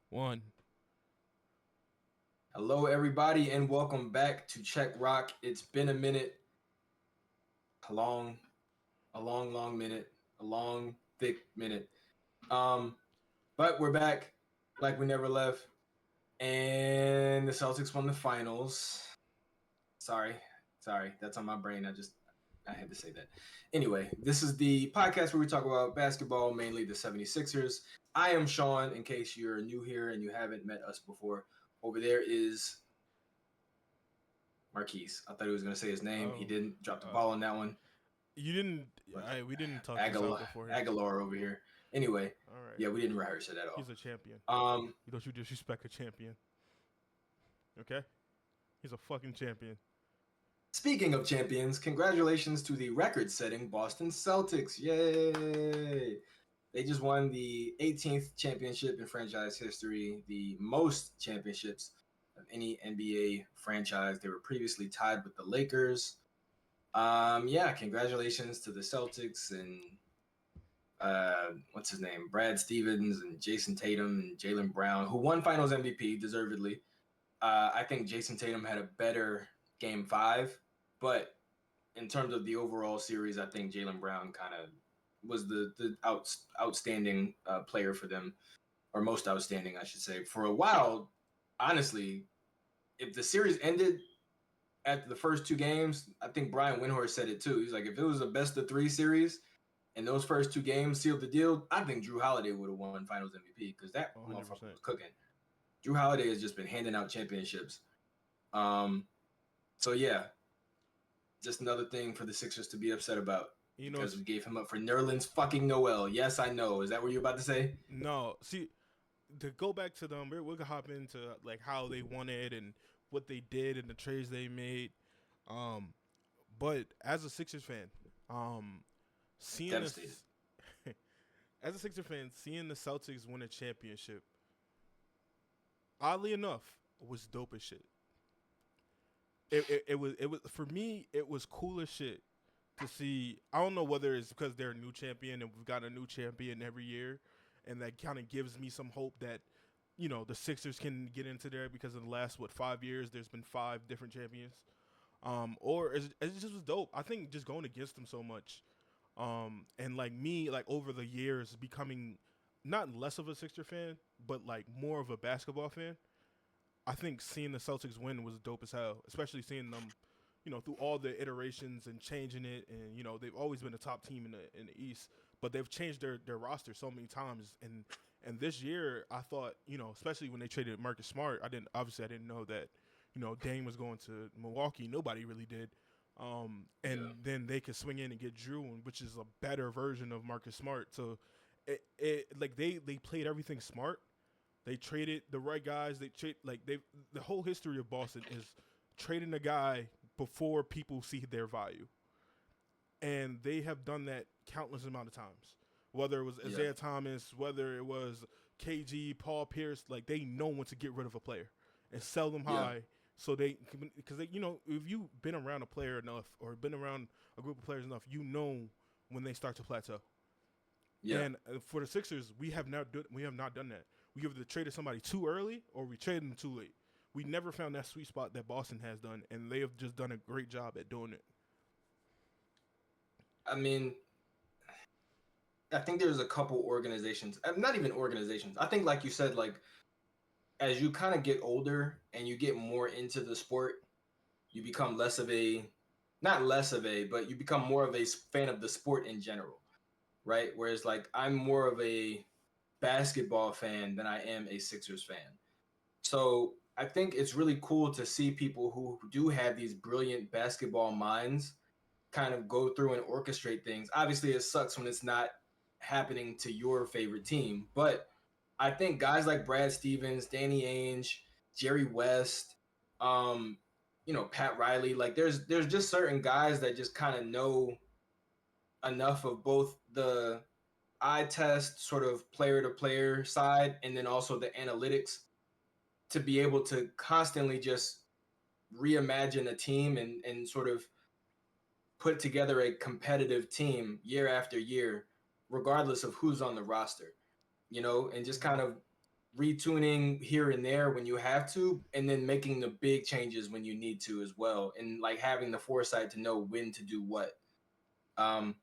One. Hello, everybody, and welcome back to Check Rock. It's been a minute, a long, long minute, a long, thick minute. Um, but we're back like we never left, and the Celtics won the finals. Sorry, that's on my brain. I had to say that. Anyway, this is the podcast where we talk about basketball, mainly the 76ers. I am Sean, in case you're new here and you haven't met us before. Over there is Marquise. I thought he was going to say his name. He Oh, didn't. Drop the uh, ball on that one. you didn't. But We didn't talk this out Aguilar, beforehand. Aguilar over here. Anyway, All right. yeah, we didn't rehearse it at all. He's a champion. Um, You don't you disrespect a champion. Okay. He's a fucking champion. Speaking of champions, congratulations to the record-setting Boston Celtics. Yay! They just won the 18th championship in franchise history, the most championships of any NBA franchise. They were previously tied with the Lakers. Yeah, congratulations to the Celtics and what's his name, Brad Stevens and Jason Tatum and Jaylen Brown, who won Finals MVP deservedly. I think Jason Tatum had a better Game 5, but in terms of the overall series, I think Jaylen Brown kind of was the outstanding player for them, or most outstanding, I should say. For a while, honestly, if the series ended after the first two games, I think Brian Windhorst said it too. He's like, if it was a best of three series and those first two games sealed the deal, I think Drew Holiday would have won Finals MVP because that motherfucker 100%. was cooking. Drew Holiday has just been handing out championships. Um, so yeah, just another thing for the Sixers to be upset about You know, because we gave him up for Nerlens fucking Noel. Yes, I know. Is that what you're about to say? no. See, to go back to them, we're gonna hop into like how they won it and what they did and the trades they made. Um, but as a Sixers fan, seeing Devastated. this, as a Sixers fan, seeing the Celtics win a championship, oddly enough, was dope as shit. It was for me. It was cool as shit to see. I don't know whether it's because they're a new champion and we've got a new champion every year, and that kind of gives me some hope that the Sixers can get into there because in the last 5 years there's been 5 different champions. Or it just was dope. I think just going against them so much, and like me, like over the years becoming not less of a Sixer fan, but like more of a basketball fan. I think seeing the Celtics win was dope as hell, especially seeing them, through all the iterations and changing it, and they've always been a top team in the East, but they've changed their roster so many times, and this year I thought, especially when they traded Marcus Smart, I didn't know that, Dame was going to Milwaukee. Nobody really did. And Yeah. then they could swing in and get Drew, which is a better version of Marcus Smart. So it like they played everything smart. They traded the right guys. They trade like they the whole history of Boston is trading a guy before people see their value, and they have done that countless amount of times. Whether it was Yeah. Isaiah Thomas, whether it was KG, Paul Pierce, like they know when to get rid of a player and sell them Yeah. high. So because if you've been around a player enough or been around a group of players enough, when they start to plateau. Yeah. And for the Sixers, we have not done that. We either traded somebody too early or we traded them too late. We never found that sweet spot that Boston has done, and they have just done a great job at doing it. I mean, I think there's a couple organizations, not even organizations. I think, like you said, like as you kind of get older and you get more into the sport, you become less of a, not less of a, but you become more of a fan of the sport in general, right? Whereas like I'm more of a basketball fan than I am a Sixers fan. So I think it's really cool to see people who do have these brilliant basketball minds kind of go through and orchestrate things. Obviously, it sucks when it's not happening to your favorite team, but I think guys like Brad Stevens, Danny Ainge, Jerry West, um, Pat Riley, like there's just certain guys that just kind of know enough of both the eye test sort of player to player side and then also the analytics to be able to constantly just reimagine a team and sort of put together a competitive team year after year, regardless of who's on the roster, and just Mm-hmm. kind of retuning here and there when you have to, and then making the big changes when you need to as well, and like having the foresight to know when to do what. Um,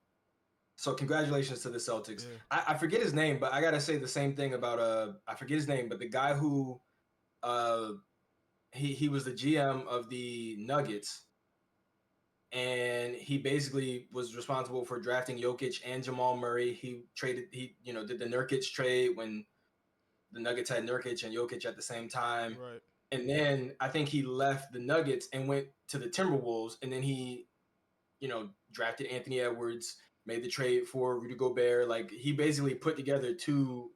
so congratulations to the Celtics. Yeah. I forget his name, but I gotta say the same thing about I forget his name, but the guy who uh he was the GM of the Nuggets, and he basically was responsible for drafting Jokic and Jamal Murray. He did the Nurkic trade when the Nuggets had Nurkic and Jokic at the same time. Right. And then I think he left the Nuggets and went to the Timberwolves, and then he, drafted Anthony Edwards, made the trade for Rudy Gobert. Like, he basically put together two,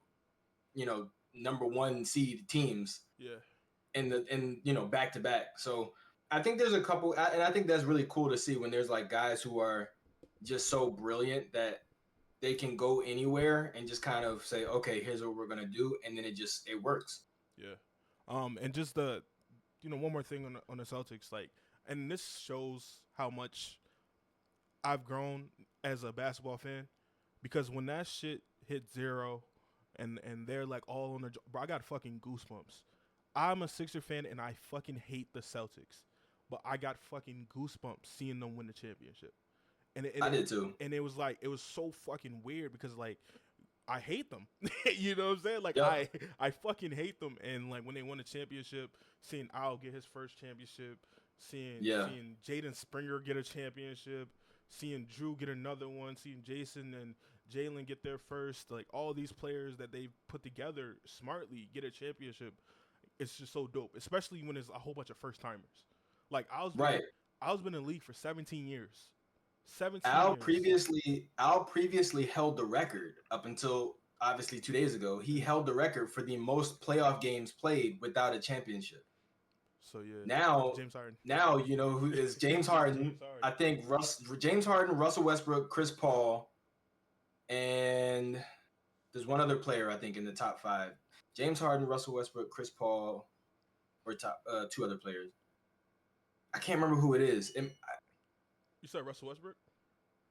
number one seed teams. Yeah. Back to back. So I think there's a couple, and I think that's really cool to see when there's like guys who are just so brilliant that they can go anywhere and just kind of say, okay, here's what we're gonna do, and then it works. Yeah. And just one more thing on the Celtics, like, and this shows how much I've grown as a basketball fan, because when that shit hit zero, and they're like all on bro, I got fucking goosebumps. I'm a Sixer fan and I fucking hate the Celtics, but I got fucking goosebumps seeing them win the championship. I did too. And it was so fucking weird because like I hate them. You know what I'm saying? Like, yep. I fucking hate them. And like when they won the championship, seeing Al get his first championship, seeing Jaden Springer get a championship, seeing Drew get another one, seeing Jason and Jalen get their first, like all these players that they put together smartly get a championship. It's just so dope, especially when there's a whole bunch of first timers. Like Al's been in the league for 17 years. 17 Al years. previously held the record up until obviously 2 days ago. He held the record for the most playoff games played without a championship. So yeah. Now James Harden. Now you know who is James Harden. James Harden. I think James Harden, Russell Westbrook, Chris Paul, and there's one other player I think in the top 5. James Harden, Russell Westbrook, Chris Paul, or top 2 other players. I can't remember who it is. You said Russell Westbrook?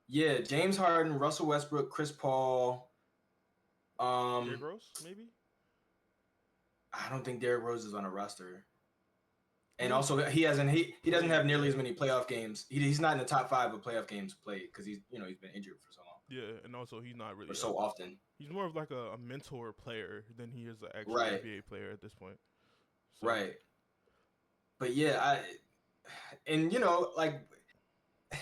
Yeah, James Harden, Russell Westbrook, Chris Paul. Derrick Rose, maybe? I don't think Derrick Rose is on a roster. And also, he doesn't have nearly as many playoff games. He's not in the top 5 of playoff games played because he's been injured for so long. Yeah, and also he's not really so often. He's more of like a mentor player than he is an actual NBA player at this point. So. Right. But yeah,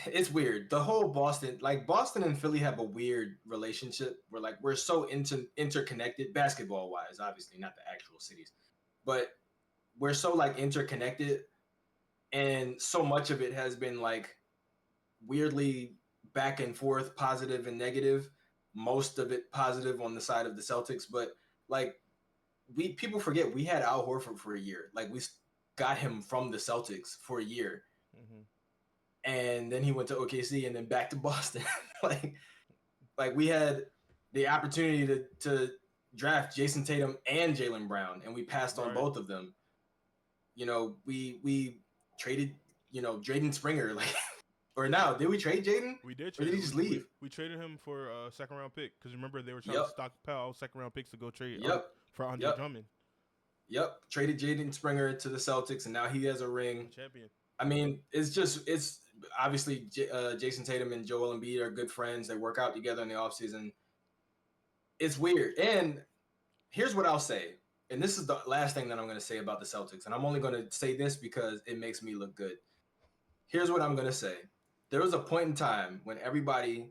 it's weird. The whole Boston and Philly have a weird relationship where like we're so interconnected basketball wise, obviously not the actual cities, but we're so like interconnected, and so much of it has been like weirdly back and forth, positive and negative. Most of it positive on the side of the Celtics, but like people forget we had Al Horford for a year. Like we got him from the Celtics for a year. Mm-hmm. And then he went to OKC and then back to Boston. like we had the opportunity to draft Jason Tatum and Jaylen Brown, and we passed on both of them. We traded, Jaden Springer, or now, did we trade Jaden? We did. Or did he just leave? We traded him for a second round pick because remember they were trying to stockpile second round picks to go trade for Andre Drummond. Yep, traded Jaden Springer to the Celtics, and now he has a ring. Champion. I mean, it's obviously Jason Tatum and Joel Embiid are good friends. They work out together in the offseason. It's weird. And here's what I'll say. And this is the last thing that I'm going to say about the Celtics. And I'm only going to say this because it makes me look good. Here's what I'm going to say. There was a point in time when everybody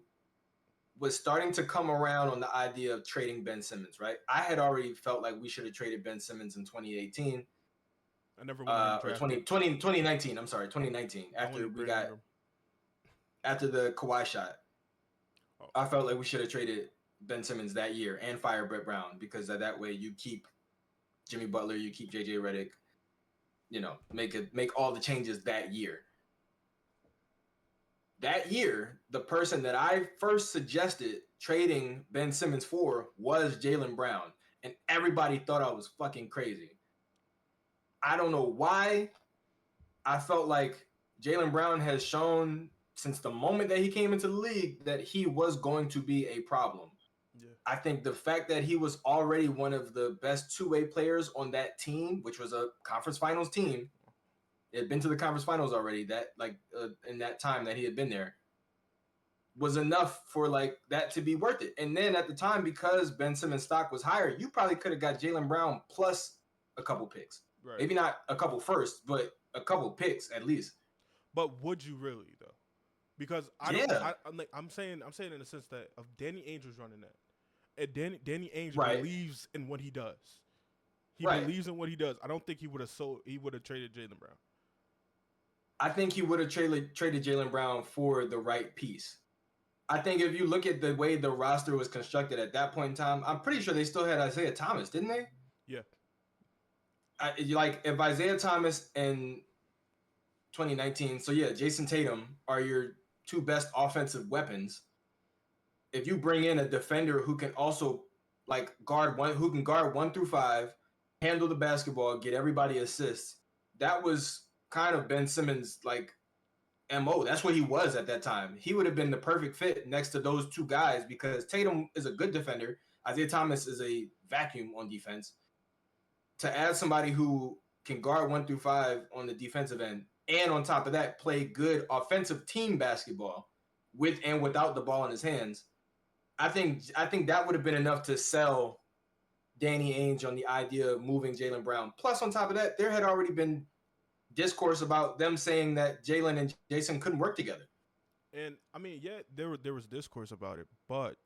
was starting to come around on the idea of trading Ben Simmons, right? I had already felt like we should have traded Ben Simmons in 2018. I never wanted or 2019. I'm sorry, 2019. After the Kawhi shot, I felt like we should have traded Ben Simmons that year and fire Brett Brown, because that way you keep Jimmy Butler, you keep JJ Redick, make all the changes that year. That year, the person that I first suggested trading Ben Simmons for was Jaylen Brown, and everybody thought I was fucking crazy. I don't know why. I felt like Jaylen Brown has shown since the moment that he came into the league that he was going to be a problem. Yeah. I think the fact that he was already one of the best two-way players on that team, which was a conference finals team, it had been to the conference finals already. That in that time that he had been there was enough for like that to be worth it. And then at the time, because Ben Simmons' stock was higher, you probably could have got Jaylen Brown plus a couple picks. Right. Maybe not a couple first, but a couple picks at least. But would you really though? Because I don't. Yeah. I'm saying in the sense that if Danny Ainge was running that, and Danny Ainge Right. believes in what he does. He Right. believes in what he does. I don't think he would have traded Jaylen Brown. I think he would have traded Jaylen Brown for the right piece. I think if you look at the way the roster was constructed at that point in time, I'm pretty sure they still had Isaiah Thomas, didn't they? Yeah. Like if Isaiah Thomas in 2019, so yeah, Jason Tatum are your two best offensive weapons. If you bring in a defender who can also like guard 1 through 5, handle the basketball, get everybody assists, that was kind of Ben Simmons like MO. That's what he was at that time. He would have been the perfect fit next to those two guys because Tatum is a good defender. Isaiah Thomas is a vacuum on defense. To add somebody who can guard 1 through 5 on the defensive end, and on top of that, play good offensive team basketball with and without the ball in his hands, I think that would have been enough to sell Danny Ainge on the idea of moving Jaylen Brown. Plus, on top of that, there had already been discourse about them saying that Jaylen and Jason couldn't work together. And I mean, yeah, there was discourse about it, but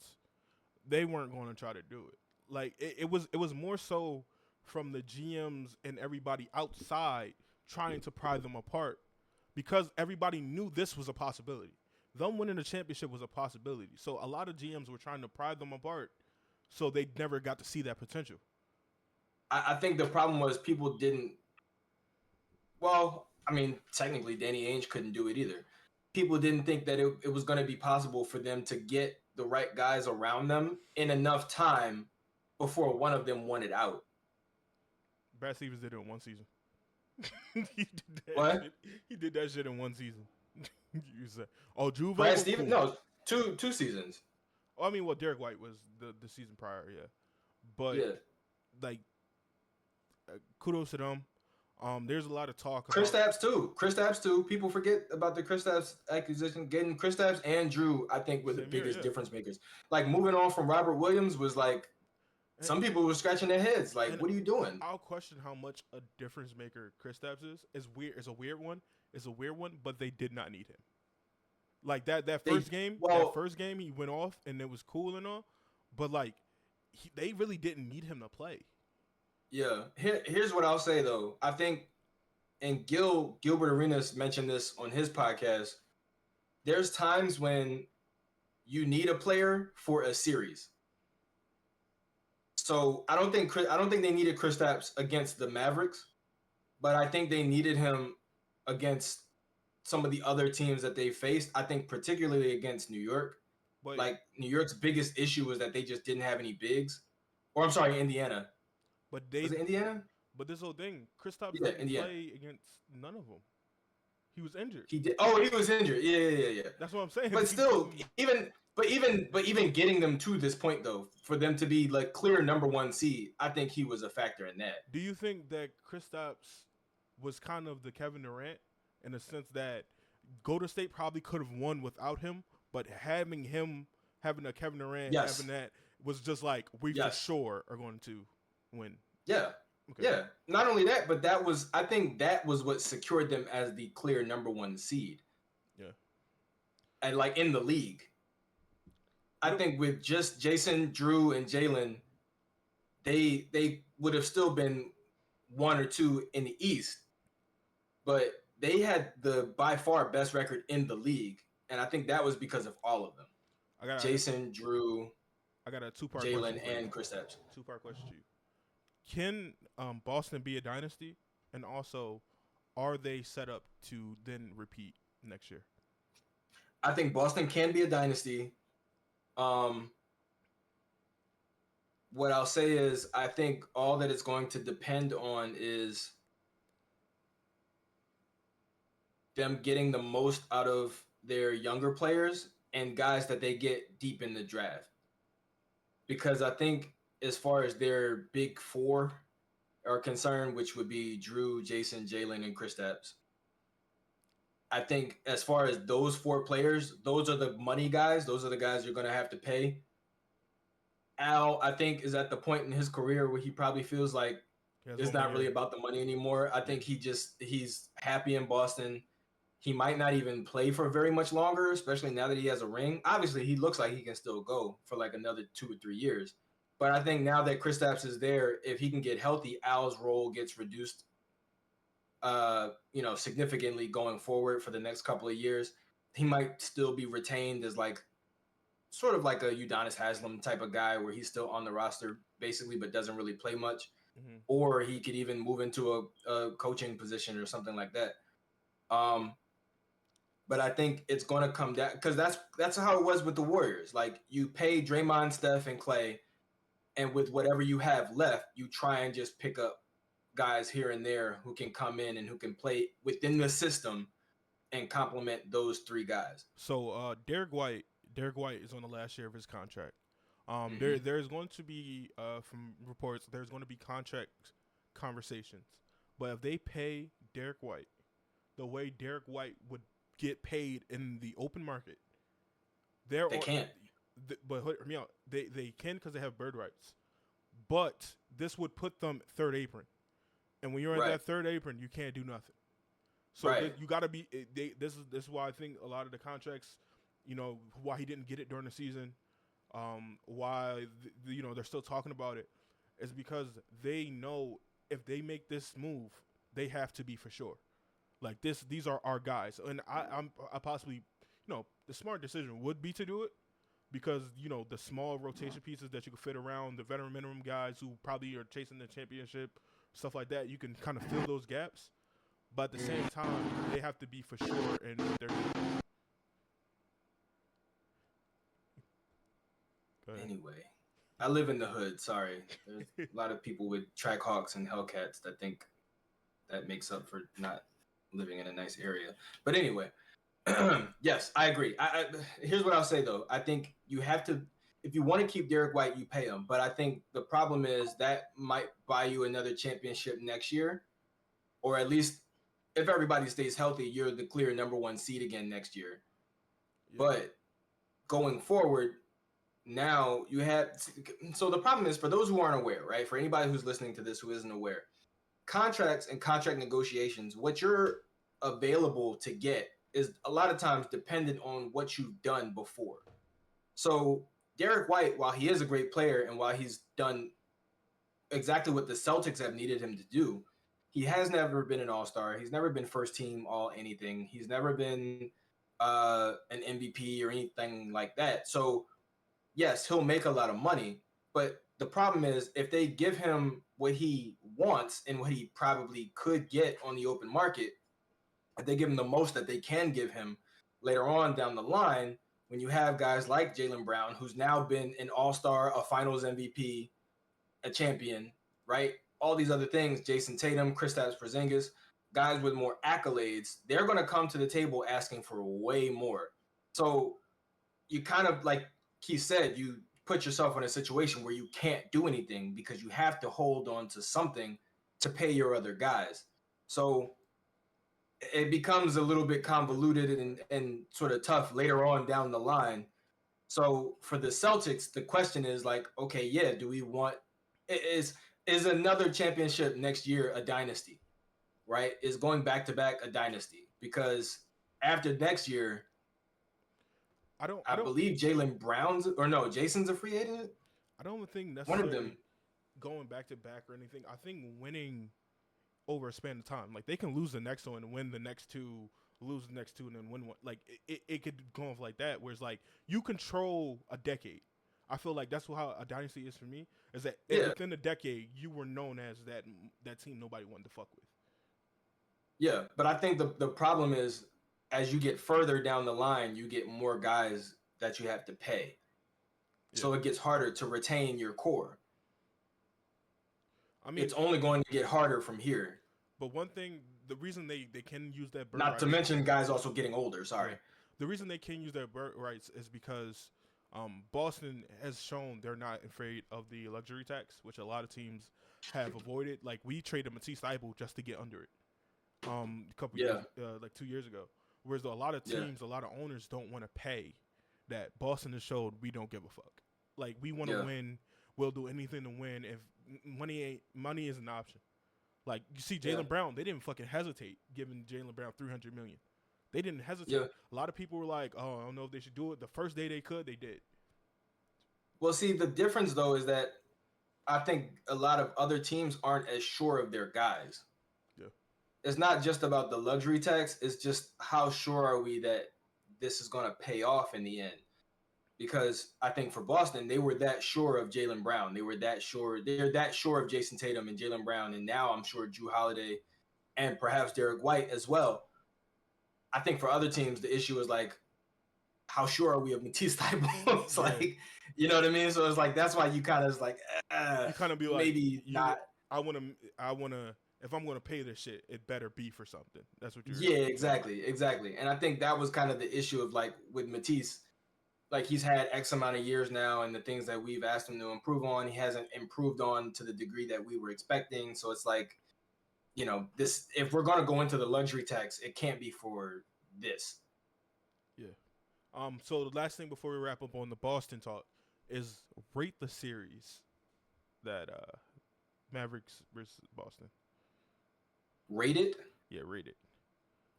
they weren't going to try to do it. Like it was more so from the GMs and everybody outside trying to pry them apart because everybody knew this was a possibility. Them winning the championship was a possibility. So a lot of GMs were trying to pry them apart, so they never got to see that potential. I think the problem was people didn't. Well, I mean, technically, Danny Ainge couldn't do it either. People didn't think that it was going to be possible for them to get the right guys around them in enough time before one of them wanted out. Brad Stevens did it in one season. He did that What? shit. He did that shit in one season. You said, "Oh, Juve." Brad Stevens? Cool. No, two seasons. Oh, I mean, well, Derek White was the season prior, yeah. But yeah, like, kudos to them. There's a lot of talk. Kristaps too. People forget about the Kristaps acquisition. Getting Kristaps and Drew, I think, were the biggest difference makers. Like moving on from Robert Williams was like, some people were scratching their heads. Like, what are you doing? I'll question how much a difference maker Kristaps is. It's weird. It's a weird one. But they did not need him. Like that first game, he went off and it was cool and all. But like, they really didn't need him to play. Yeah. Here's what I'll say though. I think, and Gilbert Arenas mentioned this on his podcast. There's times when you need a player for a series. So I don't think they needed Kristaps against the Mavericks, but I think they needed him against some of the other teams that they faced. I think particularly against New York. But like New York's biggest issue was that they just didn't have any bigs. Or I'm sorry, Indiana. Was it Indiana? But this whole thing, Kristaps didn't play against none of them. He was injured. He did. Oh, he was injured. Yeah. That's what I'm saying. But still, even getting them to this point though, for them to be like clear number 1 seed, I think he was a factor in that. Do you think that Kristaps was kind of the Kevin Durant in the sense that Golden State probably could have won without him, but having a Kevin Durant, having that was just like we for sure are going to win. Yeah. Okay. Yeah. Not only that, but I think that was what secured them as the clear number 1 seed. Yeah. And like in the league. I think with just Jason, Drew, and Jaylen, they would have still been 1 or 2 in the East. But they had the by far best record in the league. And I think that was because of all of them. Jason, Drew, I got a 2-part Jaylen, and Kristaps. 2-part question to you. Can Boston be a dynasty? And also, are they set up to then repeat next year? I think Boston can be a dynasty. What I'll say is I think all that it's going to depend on is them getting the most out of their younger players and guys that they get deep in the draft. because I think as far as their big four are concerned, which would be Drew, Jason, Jalen, and Kristaps, I think as far as those four players, those are the money guys. Those are the guys you're going to have to pay. Al, I think, is at the point in his career where he probably feels like He has it's one more not really year. about the money anymore. I think he's happy in Boston. He might not even play for very much longer, especially now that he has a ring. Obviously, he looks like he can still go for like another 2 or 3 years. But I think now that Kristaps is there, if he can get healthy, Al's role gets reduced, significantly going forward for the next couple of years. He might still be retained as like sort of like a Udonis Haslem type of guy where he's still on the roster basically, but doesn't really play much. Mm-hmm. Or he could even move into a coaching position or something like that. But I think it's going to come down because that's how it was with the Warriors. Like you pay Draymond, Steph, and Clay, and with whatever you have left, you try and just pick up guys here and there who can come in and who can play within the system and complement those three guys. So Derek White is on the last year of his contract. Mm-hmm. There's going to be from reports there's going to be contract conversations, but if they pay Derek White the way Derek White would get paid in the open market, They can't. But hear me out. They can because they have bird rights, but this would put them third apron, and when you're in Right. that third apron, you can't do nothing. So Right. you got to be. This is why I think a lot of the contracts, why he didn't get it during the season, why they're still talking about it, is because they know if they make this move, they have to be for sure. Like these are our guys, and I possibly, the smart decision would be to do it because the small rotation pieces that you can fit around the veteran minimum guys who probably are chasing the championship, stuff like that. You can kind of fill those gaps. But at the same time, they have to be for sure in what they're doing. Go ahead. Anyway, I live in the hood. Sorry, there's a lot of people with Trackhawks and Hellcats that think that makes up for not living in a nice area. But anyway, yes, I agree. Here's what I'll say though. I think you have to, if you want to keep Derek White, you pay him. But I think the problem is that might buy you another championship next year, or at least if everybody stays healthy, you're the clear number one seed again next year. Yeah. But going forward, now you have. So the problem is for those who aren't aware, right? For anybody who's listening to this who isn't aware, contracts and contract negotiations, what you're available to get is a lot of times dependent on what you've done before. So Derek White, while he is a great player and while he's done exactly what the Celtics have needed him to do, he has never been an all-star. He's never been first team all anything. He's never been an MVP or anything like that. So yes, he'll make a lot of money, but the problem is if they give him what he wants and what he probably could get on the open market, if they give him the most that they can give him later on down the line, when you have guys like Jaylen Brown, who's now been an all-star, a finals MVP, a champion, right? All these other things, Jason Tatum, Kristaps Porzingis, guys with more accolades, they're going to come to the table asking for way more. So you kind of, like Keith said, you put yourself in a situation where you can't do anything because you have to hold on to something to pay your other guys. So it becomes a little bit convoluted and sort of tough later on down the line. So for the Celtics, the question is like, okay, yeah, do we want is another championship next year a dynasty, right? Is going back to back a dynasty? Because after next year, I believe Jaylen Brown's or no, Jason's a free agent. I don't think One of necessarily them. going back to back or anything. I think winning over a span of time, like they can lose the next one and win the next two, lose the next two and then win one. Like it could go off like that, where it's like you control a decade. I feel like that's how a dynasty is for me. Is that within a decade you were known as that team nobody wanted to fuck with. Yeah, but I think the problem is as you get further down the line, you get more guys that you have to pay. Yeah. So it gets harder to retain your core. I mean, it's only going to get harder from here. But one thing, the reason they can use that bird not rights, to mention guys also getting older. Sorry. Yeah. The reason they can use their bird rights is because Boston has shown they're not afraid of the luxury tax, which a lot of teams have avoided. Like we traded Matisse Thybulle just to get under it. A couple years, Yeah, like 2 years ago. Whereas a lot of yeah, teams, a lot of owners don't want to pay. That Boston has showed we don't give a fuck. Like we want to yeah, win. We'll do anything to win. If money is an option. Like you see yeah, Jaylen Brown, they didn't fucking hesitate giving Jaylen Brown $300 million. They didn't hesitate. yeah. A lot of people were like, "Oh, I don't know if they should do it." The first day they could, they did. Well, see, the difference though is that I think a lot of other teams aren't as sure of their guys. Yeah, It's not just about the luxury tax. It's just how sure are we that this is going to pay off in the end? Because I think for Boston, they were that sure of Jaylen Brown. They were that sure. They're that sure of Jason Tatum and Jaylen Brown. And now I'm sure Drew Holiday and perhaps Derek White as well. I think for other teams, the issue is like, how sure are we of Matisse Thybulle? It's like, you know what I mean? So it's like, that's why you kind of is like, you kind of be like, maybe not. I want to. If I'm going to pay this shit, it better be for something. That's what you're. Yeah, exactly. And I think that was kind of the issue of like with Matisse. Like he's had X amount of years now, and the things that we've asked him to improve on, he hasn't improved on to the degree that we were expecting. So it's like, you know, this if we're gonna go into the luxury tax, it can't be for this. Yeah. So the last thing before we wrap up on the Boston talk is rate the series that Mavericks versus Boston. Rate it? Yeah, rate it.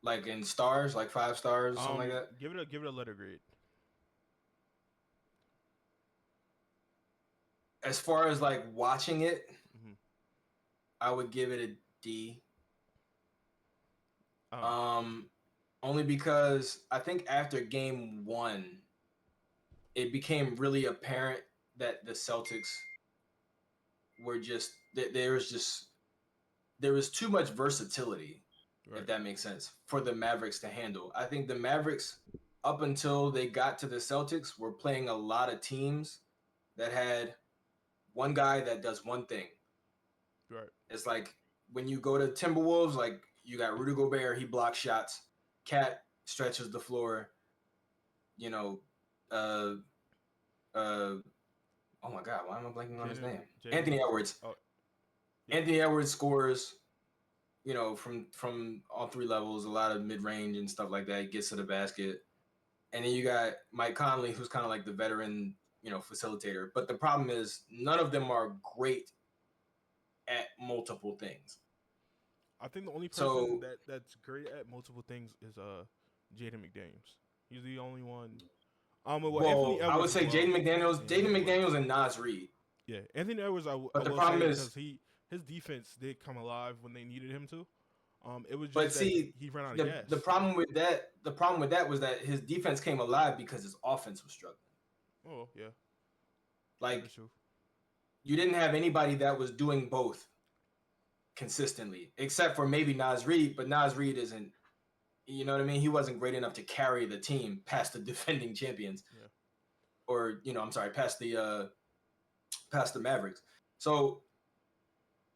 Like in stars, like 5 stars, something like that. Give it a letter grade. As far as like watching it, Mm-hmm. I would give it a D. Only because I think after game 1, it became really apparent that the Celtics were just there was too much versatility, right. if that makes sense, for the Mavericks to handle. I think the Mavericks, up until they got to the Celtics, were playing a lot of teams that had one guy that does one thing. Right. It's like when you go to Timberwolves, like you got Rudy Gobert, he blocks shots. Cat stretches the floor. You know, oh my God, why am I blanking on his name? Anthony Edwards. Oh, yeah. Anthony Edwards scores, you know, from all 3 levels, a lot of mid-range and stuff like that. He gets to the basket. And then you got Mike Conley, who's kind of like the veteran, you know, facilitator. But the problem is none of them are great at multiple things. I think the only person that's great at multiple things is Jaden McDaniels. He's the only one. Well, I would say Jaden McDaniels and Nas Reed. Yeah, Anthony Edwards. But the problem is because his defense did come alive when they needed him to. It was just but see, he ran out of gas. The problem with that was that his defense came alive because his offense was struggling. Oh yeah, like you didn't have anybody that was doing both consistently, except for maybe Nas Reed. But Nas Reed isn't. You know what I mean? He wasn't great enough to carry the team past the defending champions, or I'm sorry, past the Mavericks. So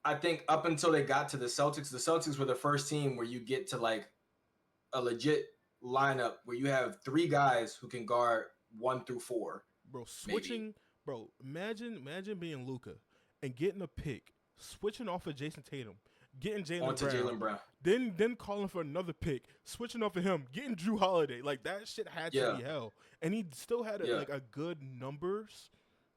I think up until they got to the Celtics were the first team where you get to like a legit lineup where you have 3 guys who can guard 1 through 4. Bro, switching, maybe. Bro, imagine being Luka and getting a pick, switching off of Jason Tatum, getting Jaylen Brown, then calling for another pick, switching off of him, getting Drew Holiday. Like that shit had to be hell, and he still had a good numbers.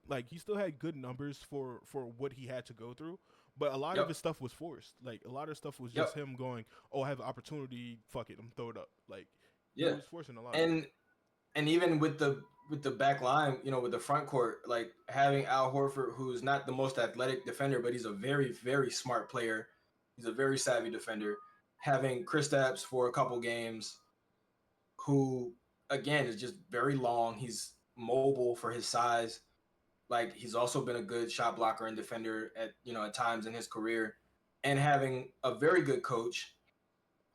Like he still had good numbers for what he had to go through. But a lot of his stuff was forced. Like a lot of stuff was just him going, "Oh, I have an opportunity. Fuck it, I'm throw it up." Like he was forcing a lot. And even with the back line, with the front court, like having Al Horford, who's not the most athletic defender, but he's a very, very smart player. He's a very savvy defender. Having Kristaps for a couple games, who again is just very long. He's mobile for his size. Like he's also been a good shot blocker and defender at times in his career, and having a very good coach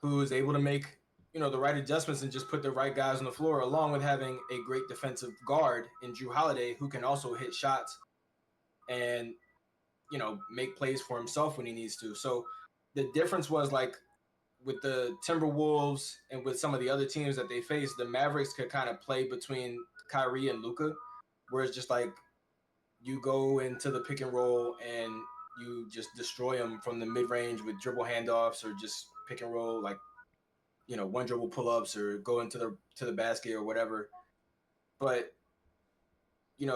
who is able to make the right adjustments and just put the right guys on the floor, along with having a great defensive guard in Drew Holiday who can also hit shots and make plays for himself when he needs to. So the difference was like with the Timberwolves and with some of the other teams that they faced, the Mavericks could kind of play between Kyrie and Luka. where it's just like you go into the pick and roll and you just destroy them from the mid range with dribble handoffs or just pick and roll, like, one dribble pull ups or go into the basket or whatever. But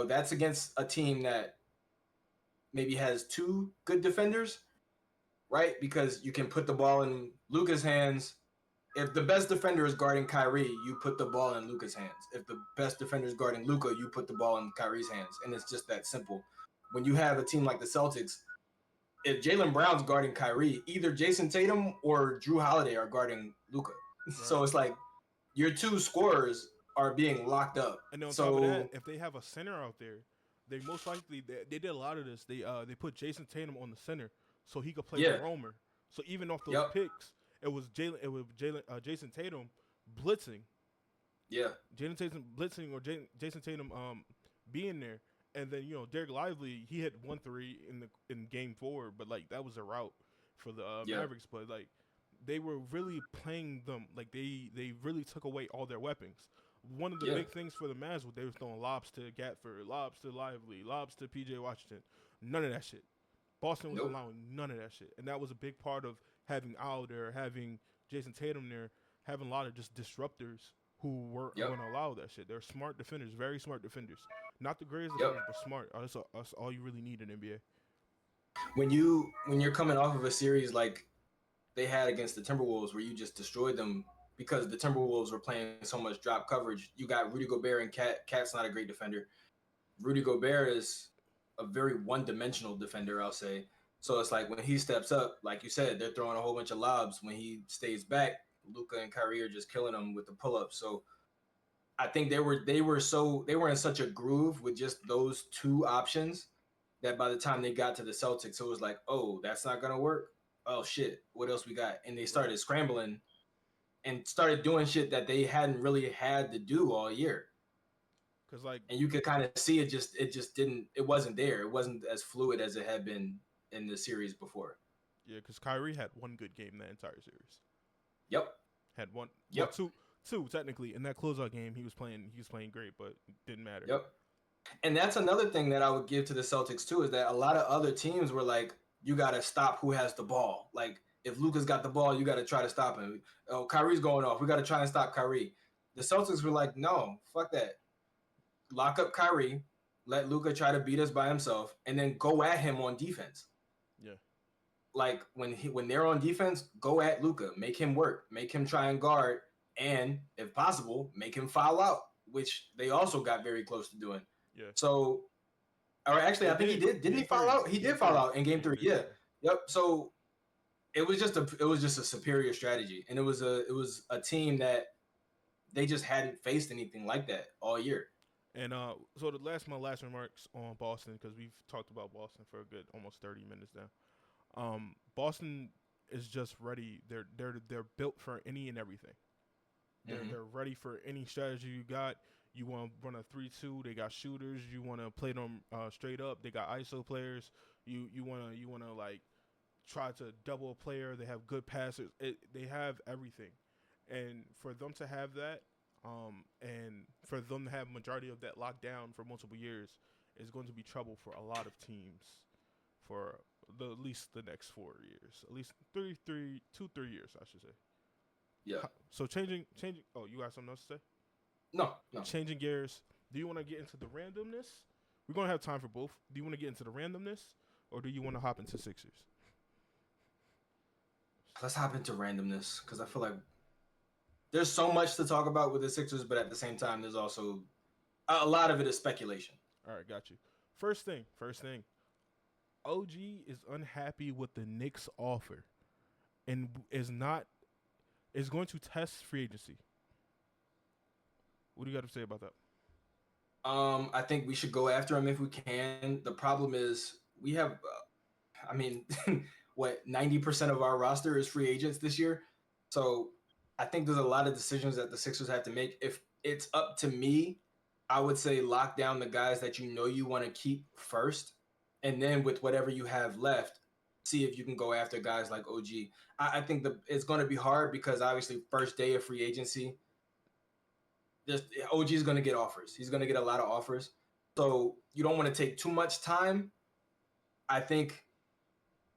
that's against a team that maybe has two good defenders, right? Because you can put the ball in Luka's hands. If the best defender is guarding Kyrie, you put the ball in Luka's hands. If the best defender is guarding Luka, you put the ball in Kyrie's hands. And it's just that simple. When you have a team like the Celtics, if Jaylen Brown's guarding Kyrie, either Jason Tatum or Drew Holiday are guarding Luka. Right. So it's like your two scorers are being locked up. And on top of that, if they have a center out there, they most likely they did a lot of this. They put Jason Tatum on the center so he could play the roamer. So even off those picks, it was Jason Tatum blitzing. Yeah. Jason Tatum blitzing or Jason Tatum being there. And then, Derek Lively, he hit 1-3 in game 4, but like that was a route for the Mavericks. But like they were really playing them like they really took away all their weapons. One of the big things for the Mavs was they were throwing lobs to Gatford, lobs to Lively, lobs to PJ Washington. None of that shit. Boston was allowing none of that shit, and that was a big part of having Al there, having Jason Tatum there, having a lot of just disruptors who weren't going to allow that shit. They're smart defenders, very smart defenders. Not the greatest defenders, but smart. That's all you really need in NBA. When you're coming off of a series like they had against the Timberwolves, where you just destroyed them because the Timberwolves were playing so much drop coverage, you got Rudy Gobert and Cat. Cat's not a great defender. Rudy Gobert is a very one-dimensional defender, I'll say. So it's like when he steps up, like you said, they're throwing a whole bunch of lobs. When he stays back, Luka and Kyrie are just killing him with the pull-ups. So I think they were in such a groove with just those two options that by the time they got to the Celtics, it was like, oh, that's not gonna work. Oh shit, what else we got? And they started scrambling and started doing shit that they hadn't really had to do all year. And you could kind of see it wasn't there. It wasn't as fluid as it had been in the series before. Yeah, because Kyrie had one good game that entire series. Yep. Had one. Yep. Well, two technically. In that closeout game, he was playing great, but it didn't matter. Yep. And that's another thing that I would give to the Celtics too, is that a lot of other teams were like, you got to stop who has the ball. Like, if Luka's got the ball, you got to try to stop him. Oh, Kyrie's going off. We got to try and stop Kyrie. The Celtics were like, no, fuck that. Lock up Kyrie, let Luka try to beat us by himself, and then go at him on defense. Yeah. Like when they're on defense, go at Luka, make him work, make him try and guard, and if possible, make him foul out, which they also got very close to doing. Yeah. So, or actually, I think he did. Didn't he foul out? He did foul out in Game 3. Yeah. Yep. So it was just a superior strategy, and it was a team that they just hadn't faced anything like that all year. And so my last remarks on Boston, because we've talked about Boston for a good almost 30 minutes now. Boston is just ready. They're built for any and everything. They're ready for any strategy you got. You want to run a 3-2. They got shooters. You want to play them straight up. They got ISO players. You want to like try to double a player. They have good passers. They have everything, and for them to have that. And for them to have majority of that locked down for multiple years is going to be trouble for a lot of teams for at least the next 4 years, at least 2-3 years, I should say. Yeah. So changing. Oh, you got something else to say? No. Changing gears. Do you want to get into the randomness? We're going to have time for both. Do you want to get into the randomness, or do you want to hop into Sixers? Let's hop into randomness, because I feel like there's so much to talk about with the Sixers, but at the same time, there's also a lot of it is speculation. All right, got you. First thing. OG is unhappy with the Knicks offer and is going to test free agency. What do you got to say about that? I think we should go after him if we can. The problem is we have, 90% of our roster is free agents this year. So I think there's a lot of decisions that the Sixers have to make. If it's up to me, I would say lock down the guys that you want to keep first. And then with whatever you have left, see if you can go after guys like OG. I think it's going to be hard because obviously first day of free agency, OG is going to get offers. He's going to get a lot of offers. So you don't want to take too much time. I think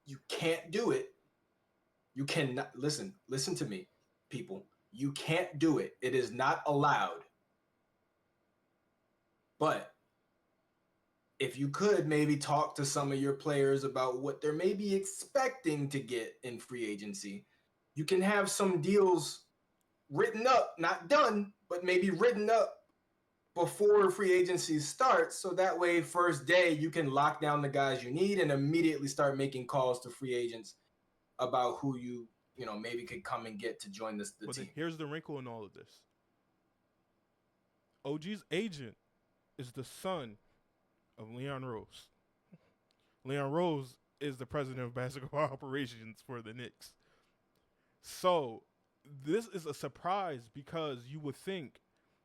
you can't do it. You cannot listen to me, people. You can't do it. It is not allowed. But if you could maybe talk to some of your players about what they're maybe expecting to get in free agency, you can have some deals written up, not done, but maybe written up before free agency starts. So that way, first day, you can lock down the guys you need and immediately start making calls to free agents about who you know, maybe could come and get to join the But team. here's the wrinkle in all of this. OG's agent is the son of Leon Rose. Leon Rose is the president of basketball operations for the Knicks. So this is a surprise because you would think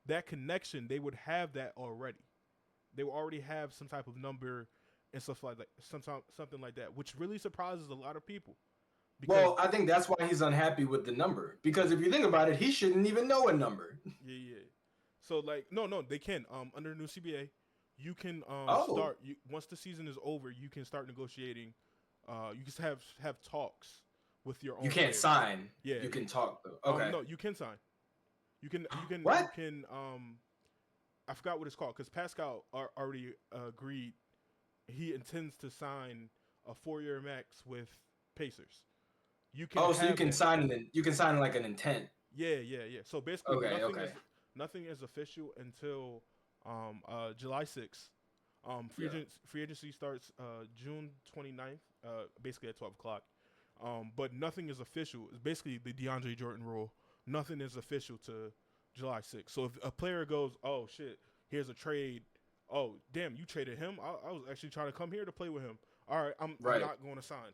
that connection, they would have that already. They would already have some type of number and stuff like that, something like that, which really surprises a lot of people. Well, I think that's why he's unhappy with the number, because if you think about it, he shouldn't even know a number. Yeah. So like, no, they can. Under the new CBA, you can Oh. start. Once the season is over, you can start negotiating. You can have talks with your own. You can't players. sign. Yeah, You can talk though. Okay. No, you can sign. What? You can. I forgot what it's called because Pascal already agreed. He intends to sign a 4-year max with Pacers. You can. So you can that. sign like an intent. Yeah. So basically, Okay. nothing is official until July 6th. Free agency starts June 29th, basically at 12 o'clock. But nothing is official. It's basically the DeAndre Jordan rule. Nothing is official to July 6th. So if a player goes, oh shit, here's a trade. Oh damn, you traded him. I was actually trying to come here to play with him. All right, I'm not going to sign.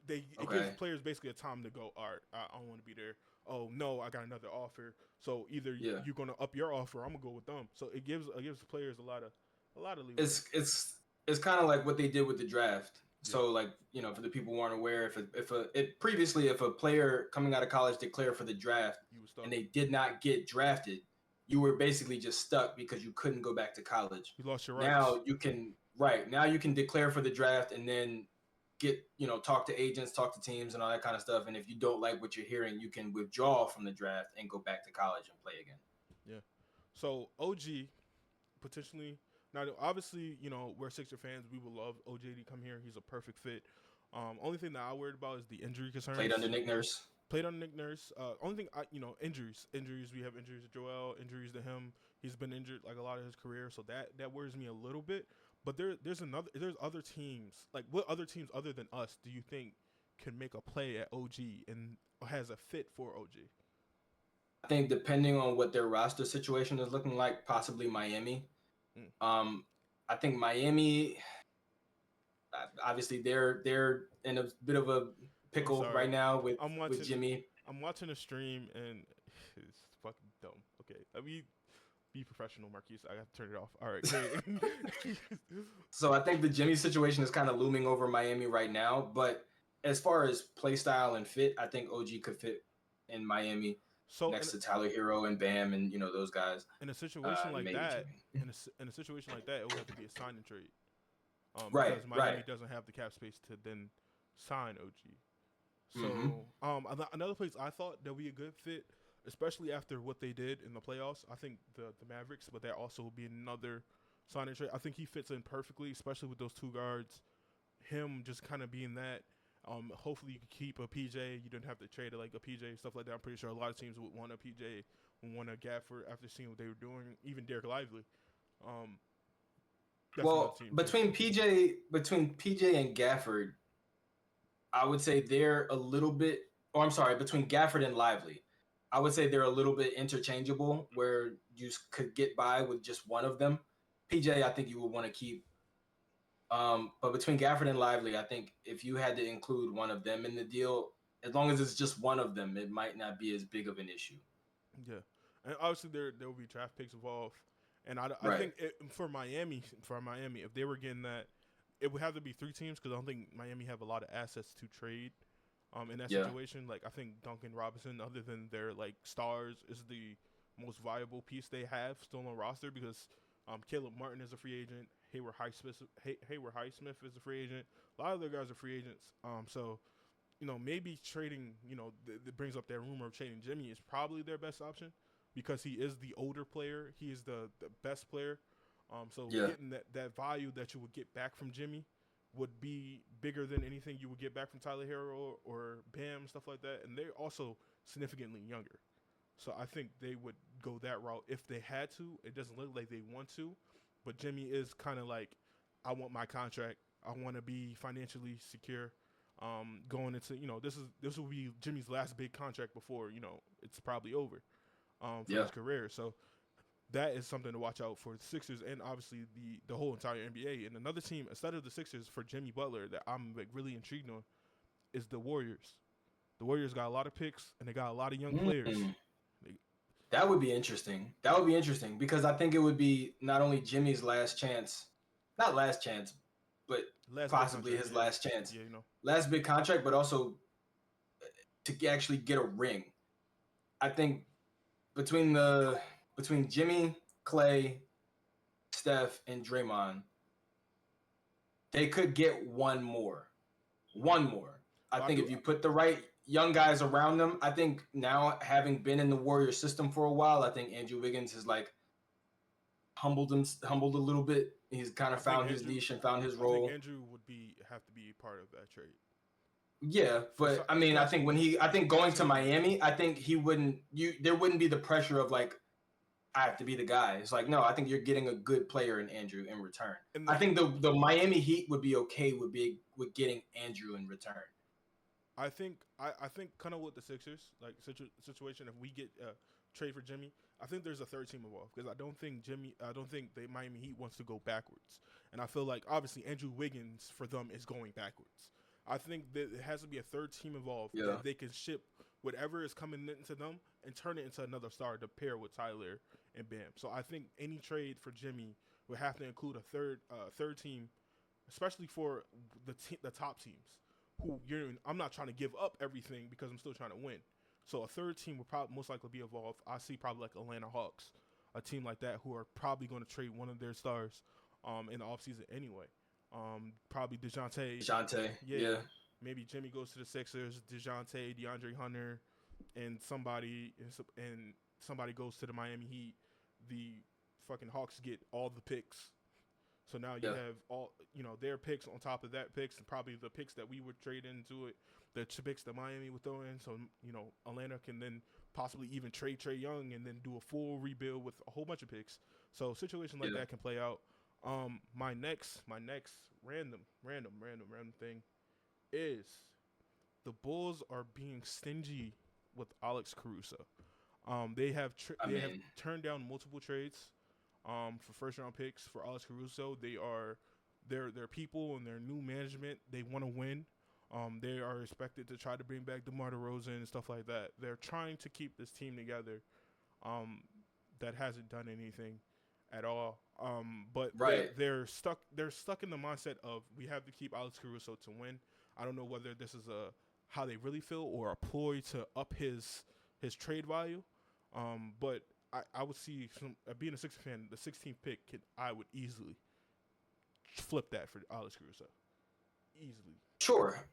It gives players basically a time to go. All right, I don't want to be there. Oh no, I got another offer. So either you're gonna up your offer, or I'm gonna go with them. So it gives players a lot of leeway. It's kind of like what they did with the draft. Yeah. So like, you know, for the people who aren't aware, if a player coming out of college declared for the draft and they did not get drafted, you were basically just stuck because you couldn't go back to college. You lost your rights. Now you can declare for the draft and then talk to agents, talk to teams and all that kind of stuff. And if you don't like what you're hearing, you can withdraw from the draft and go back to college and play again. Yeah. So OG potentially, now obviously, we're Sixer fans. We would love OG to come here. He's a perfect fit. Only thing that I worried about is the injury concerns. Played under Nick Nurse. Only thing, injuries. We have injuries to Joel, injuries to him. He's been injured like a lot of his career, so that worries me a little bit. But there's other teams. Like, what other teams other than us do you think can make a play at OG and has a fit for OG? I think depending on what their roster situation is looking like, possibly Miami. I think Miami, obviously they're in a bit of a pickle right now with Jimmy. I'm watching a stream and it's fucking dumb. Okay, let me be professional, Marquise. I got to turn it off. All right, great. So I think the Jimmy situation is kind of looming over Miami right now. But as far as play style and fit, I think OG could fit in Miami next to Tyler Hero and Bam and those guys. In a situation like that, in a situation like that, it would have to be a sign and trade. Because Miami doesn't have the cap space to then sign OG. So another place I thought that would be a good fit, especially after what they did in the playoffs, I think the Mavericks, but that also will be another sign and trade. I think he fits in perfectly, especially with those two guards. Him just kind of being that. Hopefully you can keep a PJ. You didn't have to trade like a PJ, stuff like that. I'm pretty sure a lot of teams would want a PJ, would want a Gafford after seeing what they were doing. Even Derek Lively. Between PJ and Gafford, I would say they're a little bit. Oh, I'm sorry. Between Gafford and Lively, I would say they're a little bit interchangeable, where you could get by with just one of them. PJ, I think you would want to keep. But between Gafford and Lively, I think if you had to include one of them in the deal, as long as it's just one of them, it might not be as big of an issue. Yeah, and obviously there will be draft picks involved, and I think for Miami, if they were getting that, it would have to be 3 teams because I don't think Miami have a lot of assets to trade. In that situation, like I think Duncan Robinson, other than their like stars, is the most viable piece they have still on roster because Caleb Martin is a free agent. Hayward Highsmith is a free agent. A lot of their guys are free agents. So maybe trading, that brings up that rumor of trading Jimmy is probably their best option because he is the older player. He is the best player. So Yeah. getting that value that you would get back from Jimmy would be bigger than anything you would get back from Tyler Hero or Bam, stuff like that. And they're also significantly younger. So I think they would go that route if they had to. It doesn't look like they want to, but Jimmy is kind of like, I want my contract. I want to be financially secure. Going into this will be Jimmy's last big contract before it's probably over for Yeah. his career. So that is something to watch out for the Sixers and obviously the whole entire NBA. And another team instead of the Sixers for Jimmy Butler that I'm like really intrigued on is the Warriors. The Warriors got a lot of picks and they got a lot of young players. That would be interesting. That would be interesting because I think it would be not only Jimmy's last chance, not last chance, but Last big possibly contract, his yeah. last chance. Yeah, Last big contract, but also to actually get a ring. I think between Jimmy, Clay, Steph, and Draymond, they could get one more. One more. I think if you put the right young guys around them, I think now having been in the Warrior system for a while, I think Andrew Wiggins has like humbled a little bit. He's kind of found his niche and found his role. I think Andrew would have to be part of that trade. Yeah, but I mean, I think going to Miami, I think there wouldn't be the pressure of like, I have to be the guy. It's like, no, I think you're getting a good player in Andrew in return. I think the Miami Heat would be okay with getting Andrew in return. I think kind of with the Sixers like situation, if we get trade for Jimmy, I think there's a third team involved because I don't think the Miami Heat wants to go backwards, and I feel like obviously Andrew Wiggins for them is going backwards. I think that it has to be a third team involved that they can ship whatever is coming into them and turn it into another star to pair with Tyler and Bam. So I think any trade for Jimmy would have to include a third team, especially for the top teams. I'm not trying to give up everything because I'm still trying to win. So a third team would probably most likely be involved. I see probably like Atlanta Hawks, a team like that who are probably going to trade one of their stars in the offseason anyway. Probably DeJounte. Yeah. Maybe Jimmy goes to the Sixers, DeJounte, DeAndre Hunter, and somebody goes to the Miami Heat. The fucking Hawks get all the picks. So now you have all their picks on top of that picks and probably the picks that we would trade into it, the picks that Miami would throw in. So Atlanta can then possibly even trade Trae Young and then do a full rebuild with a whole bunch of picks. So situations like that can play out. My next random thing is the Bulls are being stingy with Alex Caruso. They have turned down multiple trades for first round picks for Alex Caruso. Their people and their new management, they want to win. They are expected to try to bring back DeMar DeRozan and stuff like that. They're trying to keep this team together that hasn't done anything at all. But they're stuck in the mindset of we have to keep Alex Caruso to win. I don't know whether this is how they really feel or a ploy to up his trade value. But I would see being a Sixers fan, the 16th pick I would easily flip that for Alex Caruso. Easily. Sure.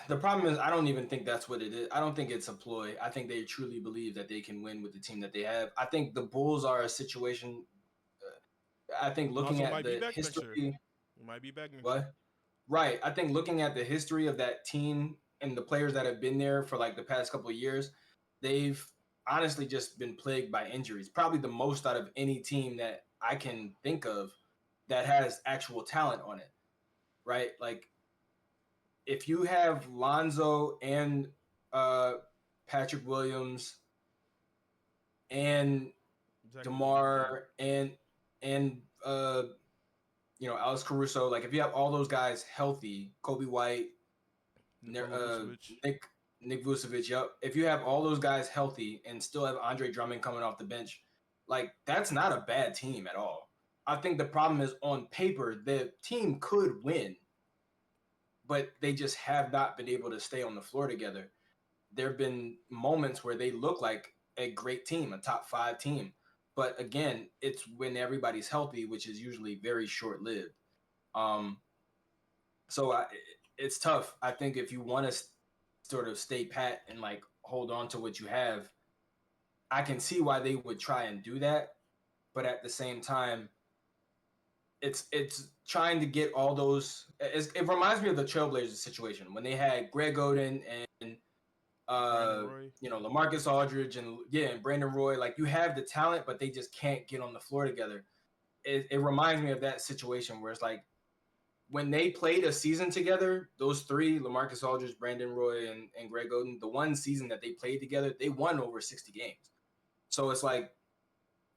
The problem is I don't even think that's what it is. I don't think it's a ploy. I think they truly believe that they can win with the team that they have. I think the Bulls are a situation. I think looking at the history, he might be back next year. Right. I think looking at the history of that team and the players that have been there for like the past couple of years, they've honestly just been plagued by injuries. Probably the most out of any team that I can think of that has actual talent on it. Right? Like if you have Lonzo and Patrick Williams and DeMar and Alex Caruso, like if you have all those guys healthy, Kobe White, Nick Vucevic, yep. If you have all those guys healthy and still have Andre Drummond coming off the bench, like that's not a bad team at all. I think the problem is on paper, the team could win, but they just have not been able to stay on the floor together. There have been moments where they look like a great team, a top 5 team. But again, it's when everybody's healthy, which is usually very short lived. Um, so it's tough. I think if you want to sort of stay pat and like hold on to what you have, I can see why they would try and do that. But at the same time, it's trying to get all those. It reminds me of the Trailblazers situation when they had Greg Oden and Brandon Roy. LaMarcus Aldridge and Brandon Roy. Like, you have the talent, but they just can't get on the floor together. It reminds me of that situation where it's like when they played a season together, those three, LaMarcus Aldridge, Brandon Roy, and Greg Oden, the one season that they played together, they won over 60 games. So it's like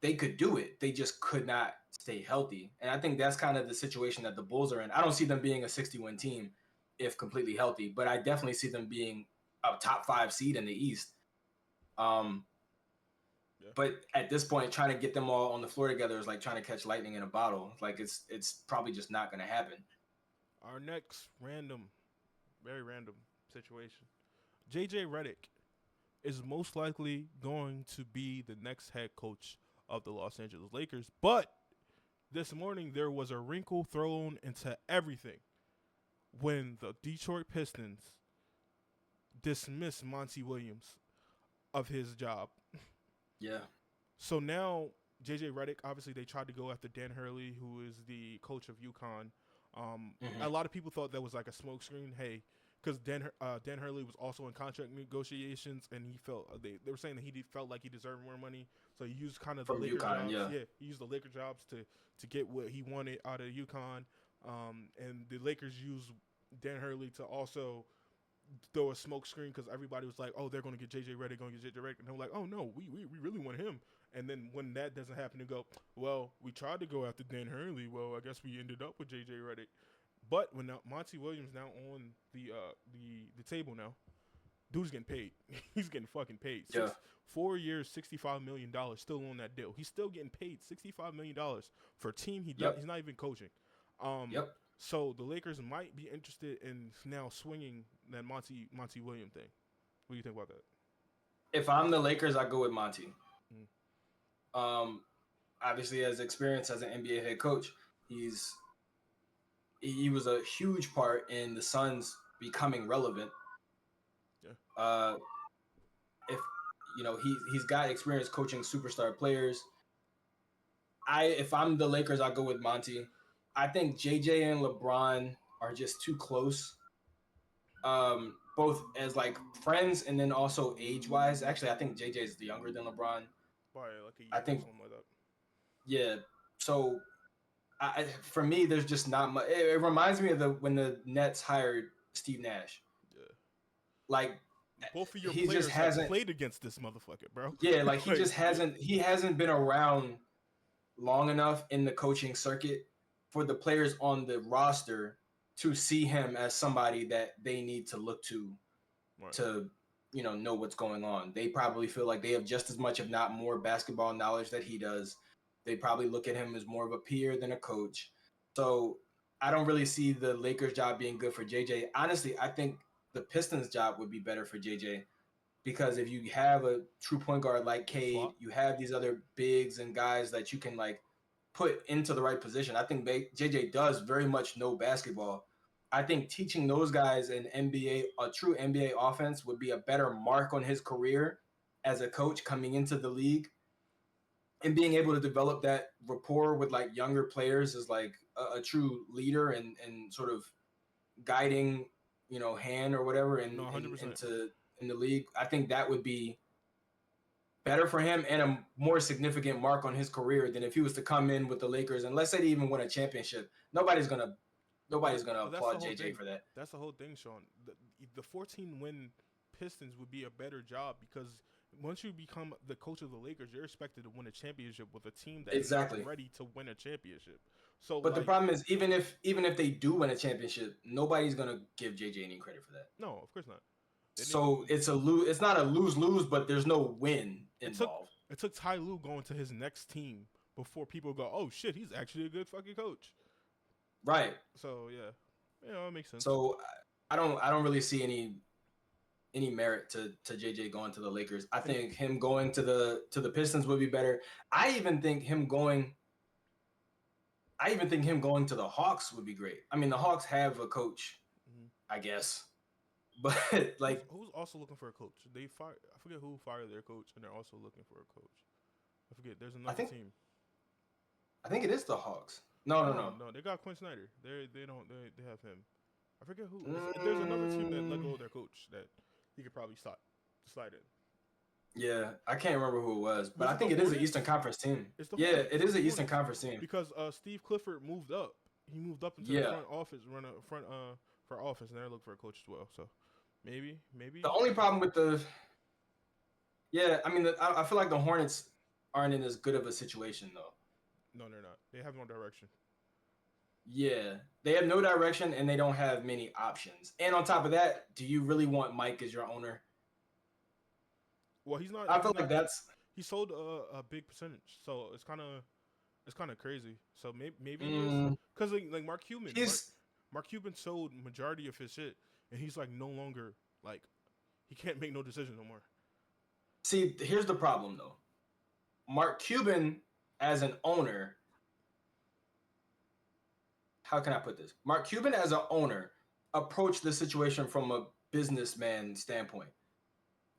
they could do it. They just could not stay healthy. And I think that's kind of the situation that the Bulls are in. I don't see them being a 60-win team if completely healthy, but I definitely see them being a top 5 seed in the East. But at this point, trying to get them all on the floor together is like trying to catch lightning in a bottle. Like, it's probably just not going to happen. Our next very random situation. JJ Redick is most likely going to be the next head coach of the Los Angeles Lakers. But this morning there was a wrinkle thrown into everything when the Detroit Pistons dismissed Monty Williams of his job. Yeah. So now JJ Redick, obviously they tried to go after Dan Hurley, who is the coach of UConn. A lot of people thought that was like a smokescreen. Hey, because Dan Hurley was also in contract negotiations, and he felt they were saying that he felt like he deserved more money, so he used kind of from the Laker UConn, jobs. Yeah, he used the Laker jobs to get what he wanted out of UConn, and the Lakers used Dan Hurley to also throw a smoke screen because everybody was like, "Oh, they're going to get JJ Redick, and they're like, "Oh no, we really want him." And then when that doesn't happen, they go, "Well, we tried to go after Dan Hurley. Well, I guess we ended up with JJ Redick." But when Monty Williams now on the table now, dude's getting paid. He's getting fucking paid. 4 years, $65 million, still on that deal. He's still getting paid $65 million for a team he's not even coaching. So the Lakers might be interested in now swinging that Monty Williams thing. What do you think about that? If I'm the Lakers, I go with Monty. Obviously, as experience as an NBA head coach, he was a huge part in the Suns becoming relevant. Yeah. If he's got experience coaching superstar players. If I'm the Lakers, I'll go with Monty. I think JJ and LeBron are just too close. Both as like friends and then also age-wise. Actually, I think JJ is younger than LeBron. By like a year I think, or something like that. Yeah. So for me, there's just not much. It reminds me of when the Nets hired Steve Nash. Yeah. Like, both of your players have played against this motherfucker, bro. Yeah, like he just hasn't. He hasn't been around long enough in the coaching circuit for the players on the roster to see him as somebody that they need to look to know what's going on. They probably feel like they have just as much, if not more, basketball knowledge that he does. They probably look at him as more of a peer than a coach. So I don't really see the Lakers job being good for JJ. Honestly, I think the Pistons job would be better for JJ because if you have a true point guard like Cade, you have these other bigs and guys that you can like put into the right position. I think JJ does very much know basketball. I think teaching those guys a true NBA offense would be a better mark on his career as a coach coming into the league. And being able to develop that rapport with like younger players as like a true leader and sort of guiding, hand or whatever in the league. I think that would be better for him and a more significant mark on his career than if he was to come in with the Lakers and let's say they even win a championship. Nobody's gonna applaud JJ for that. That's the whole thing, Sean. The 14-win Pistons would be a better job because once you become the coach of the Lakers, you're expected to win a championship with a team that is ready to win a championship. So, but the problem is, even if they do win a championship, nobody's gonna give JJ any credit for that. No, of course not. So it's not a lose-lose, but there's no win involved. It took Ty Lue going to his next team before people go, oh shit, he's actually a good fucking coach. Right. So yeah, it makes sense. So I don't really see any merit to JJ going to the Lakers. I think him going to the Pistons would be better. I even think him going to the Hawks would be great. I mean, the Hawks have a coach, I guess, but like who's also looking for a coach? They fire. I forget who fired their coach, and they're also looking for a coach. I forget. There's another team. I think it is the Hawks. No. They got Quinn Snyder. They have him. I forget who. There's another team that let go of their coach that he could probably slide in. Yeah, I can't remember who it was, but I think it is an Eastern Conference team. It is an Eastern Conference team because Steve Clifford moved up. He moved up into the front office, front office, and they're looking for a coach as well. So maybe. The only problem with I feel like the Hornets aren't in as good of a situation though. No, they're not. They have no direction. Yeah, they have no direction and they don't have many options. And on top of that, do you really want Mike as your owner? Well, he's not. I feel like he sold a big percentage, so it's kind of crazy. So maybe because like Mark Cuban, Mark Cuban sold majority of his shit, and he's like no longer like he can't make no decision no more. See, here's the problem though. Mark Cuban as an owner. How can I put this? Mark Cuban as an owner approached the situation from a businessman standpoint.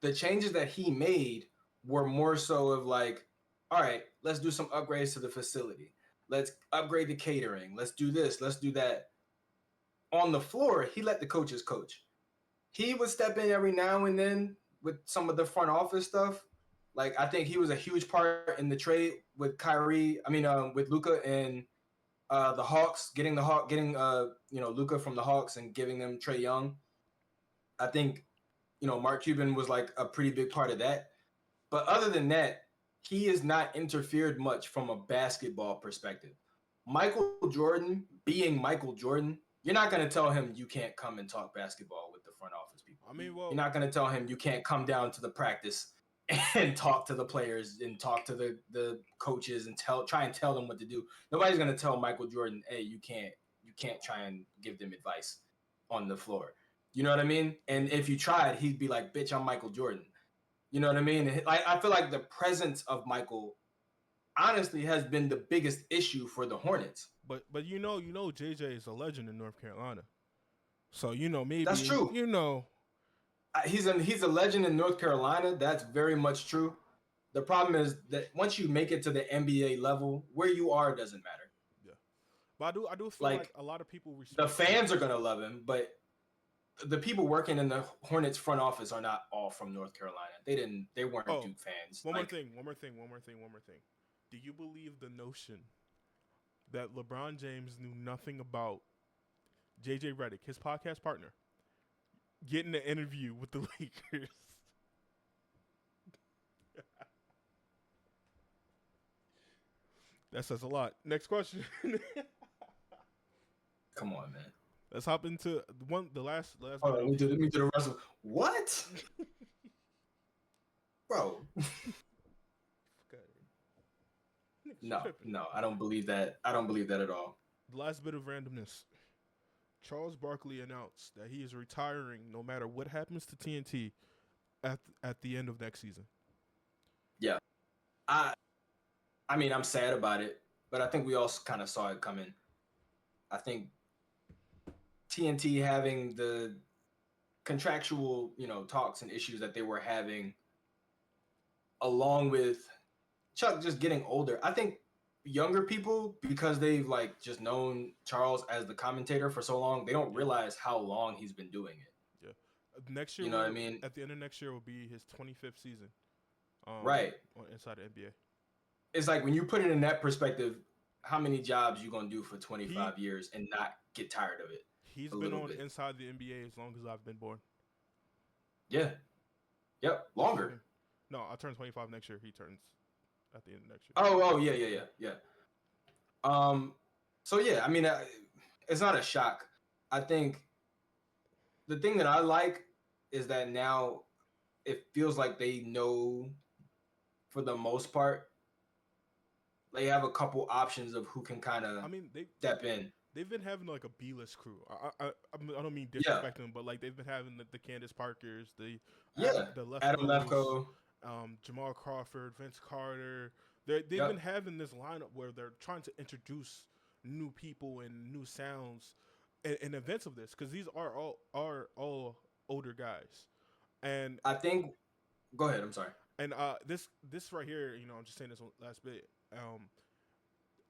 The changes that he made were more so of like, all right, let's do some upgrades to the facility. Let's upgrade the catering. Let's do this. Let's do that. On the floor, he let the coaches coach. He would step in every now and then with some of the front office stuff. Like, I think he was a huge part in the trade with with Luka and the Hawks, getting Luka from the Hawks and giving them Trae Young. I think, Mark Cuban was like a pretty big part of that. But other than that, he has not interfered much from a basketball perspective. Michael Jordan being Michael Jordan, you're not going to tell him you can't come and talk basketball with the front office people. I mean, you're not going to tell him you can't come down to the practice and talk to the players and talk to the coaches and try and tell them what to do. Nobody's going to tell Michael Jordan, hey, you can't try and give them advice on the floor. You know what I mean? And if you tried, he'd be like, bitch, I'm Michael Jordan. You know what I mean? I feel like the presence of Michael honestly has been the biggest issue for the Hornets. But JJ is a legend in North Carolina. So, maybe that's true. He's a legend in North Carolina. That's very much true. The problem is that once you make it to the NBA level, where you are doesn't matter. Yeah, but I do feel like a lot of people respect the fans are gonna love him, but the people working in the Hornets front office are not all from North Carolina. They weren't Duke fans. One more thing. Do you believe the notion that LeBron James knew nothing about JJ Redick, his podcast partner, getting an interview with the Lakers? That says a lot. Next question. Come on, man. Let's hop into the last. Oh, let me do the rest of what, bro? No, I don't believe that. I don't believe that at all. The last bit of randomness. Charles Barkley announced that he is retiring no matter what happens to TNT at the end of next season. Yeah, I mean, I'm sad about it, but I think we all kind of saw it coming. I think TNT having the contractual, talks and issues that they were having, along with Chuck just getting older. I think younger people, because they've just known Charles as the commentator for so long, they don't realize how long he's been doing it. Yeah. Next year, what I mean? At the end of next year will be his 25th season. Right. Inside the NBA. It's like when you put it in that perspective, how many jobs you gonna do for 25 years and not get tired of it? He's been on inside the NBA as long as I've been born. Yeah. Yep. Longer. No, I'll turn 25 next year. He turns at the end of next year. Oh, yeah. So yeah, I mean, it's not a shock. I think the thing that I like is that now it feels like they know, for the most part, they have a couple options of who can kind of step in. they've been having like a B-list crew. I don't mean Yeah, disrespecting them, but like they've been having the Candace Parkers, yeah. The Adam Lefkoes, Lefko. Jamal Crawford, Vince Carter. They've been Yep. having this lineup where they're trying to introduce new people and new sounds in events of this because these are all older guys, and I think. Go ahead. I'm sorry. this right here, I'm just saying this last bit.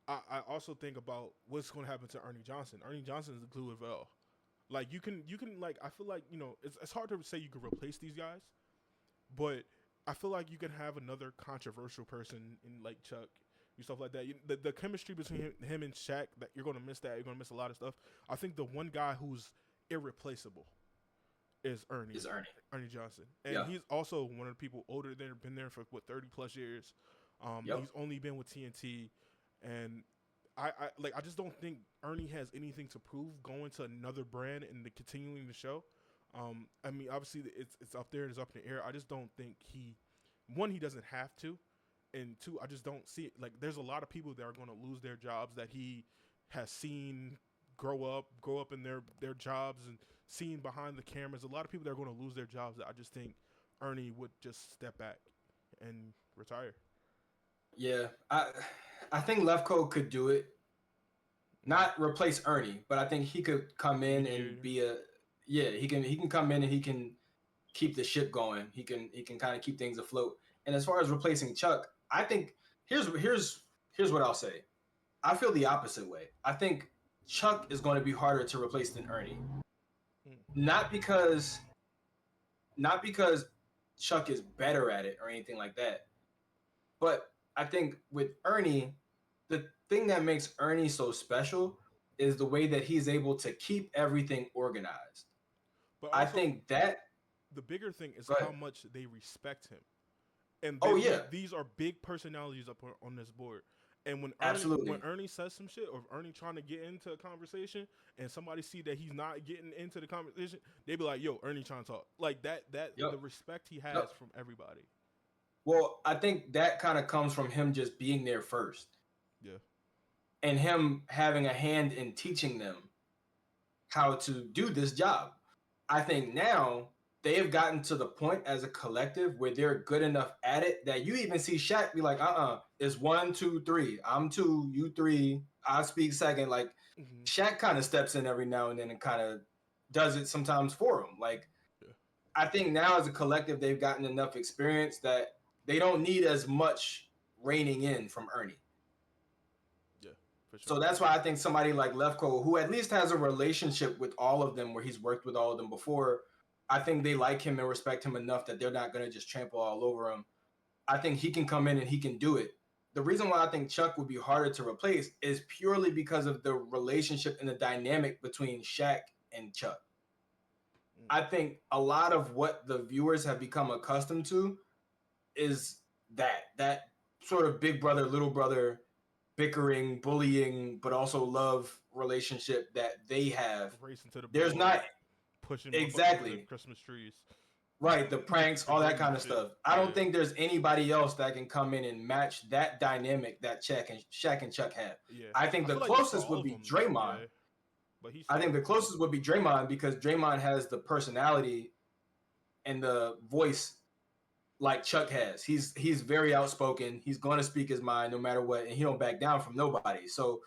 I also think about what's going to happen to Ernie Johnson. Ernie Johnson is the glue of it all. Like you can like I feel like it's hard to say you can replace these guys, but I feel like you can have another controversial person in like Chuck and stuff like that. The chemistry between him and Shaq, that you're gonna miss that. You're gonna miss a lot of stuff. I think the one guy who's irreplaceable is Is Ernie. Ernie Johnson, and Yeah. he's also one of the people older than been there for what 30 plus years. Yep. He's only been with TNT, and I just don't think Ernie has anything to prove going to another brand and continuing the show. I mean, obviously it's up there, it's up in the air. I just don't think he doesn't have to, and two, I just don't see it. Like, there's a lot of people that are going to lose their jobs that he has seen grow up in their jobs and seen behind the cameras. A lot of people that are going to lose their jobs that I just think Ernie would just step back and retire. Yeah. I think Lefko could do it. Not replace Ernie, but I think he could come in and Mediator. be a. Yeah, he can come in and he can keep the ship going. He can kind of keep things afloat. And as far as replacing Chuck, I think here's what I'll say. I feel the opposite way. I think Chuck is going to be harder to replace than Ernie. Mm. Not because not because Chuck is better at it or anything like that, but I think with Ernie, the thing that makes Ernie so special is the way that he's able to keep everything organized. But I also, think that. the bigger thing is Go how ahead. much they respect him. And Oh yeah, these are big personalities up on this board. And when absolutely. Ernie says some shit, or if Ernie trying to get into a conversation, and somebody see that he's not getting into the conversation, they be like, "Yo, Ernie trying to talk." Like that Yep. the respect he has Yep. from everybody. Well, I think that kind of comes from him just being there first Yeah, and him having a hand in teaching them how to do this job. I think now they have gotten to the point as a collective where they're good enough at it that you even see Shaq be like, it's 1, 2, 3. I'm two, you three, I speak second. Like hmm Shaq kind of steps in every now and then and kind of does it sometimes for him. Like yeah, I think now as a collective they've gotten enough experience that they don't need as much reining in from Ernie. yeah, for sure. So that's why I think somebody like Lefko, who at least has a relationship with all of them, where he's worked with all of them before, I think they like him and respect him enough that they're not going to just trample all over him. I think he can come in and he can do it. The reason why I think Chuck would be harder to replace is purely because of the relationship and the dynamic between Shaq and Chuck. Mm. I think a lot of what the viewers have become accustomed to is that sort of big brother, little brother bickering, bullying, but also love relationship that they have. Racing to the There's billboard, not pushing motherfuckers into exactly Christmas trees, right the pranks, the all that Grinch kind of shit. stuff. I don't Yeah, think there's anybody else that can come in and match that dynamic that Shaq and Chuck have. yeah. I think I the feel like that's for closest all would of be them though. Draymond. Yeah, but he's I think the farther from. closest would be Draymond because Draymond has the personality and the voice like Chuck has. He's very outspoken. He's going to speak his mind no matter what, and he don't back down from nobody. So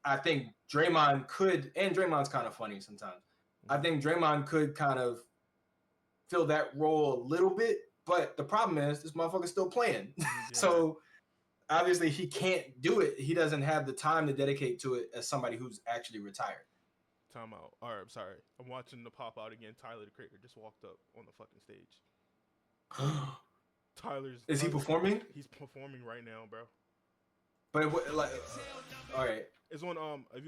I think Draymond could, and Draymond's kind of funny sometimes. I Mhm. think Draymond could kind of fill that role a little bit, but the problem is this motherfucker's still playing. Yeah. So obviously he can't do it. He doesn't have the time to dedicate to it as somebody who's actually retired. Time out. All right, I'm sorry. I'm watching the pop out again. Tyler the Creator just walked up on the fucking stage. Tyler's Is he performing? he's performing right now, bro. But like, all right, It's on if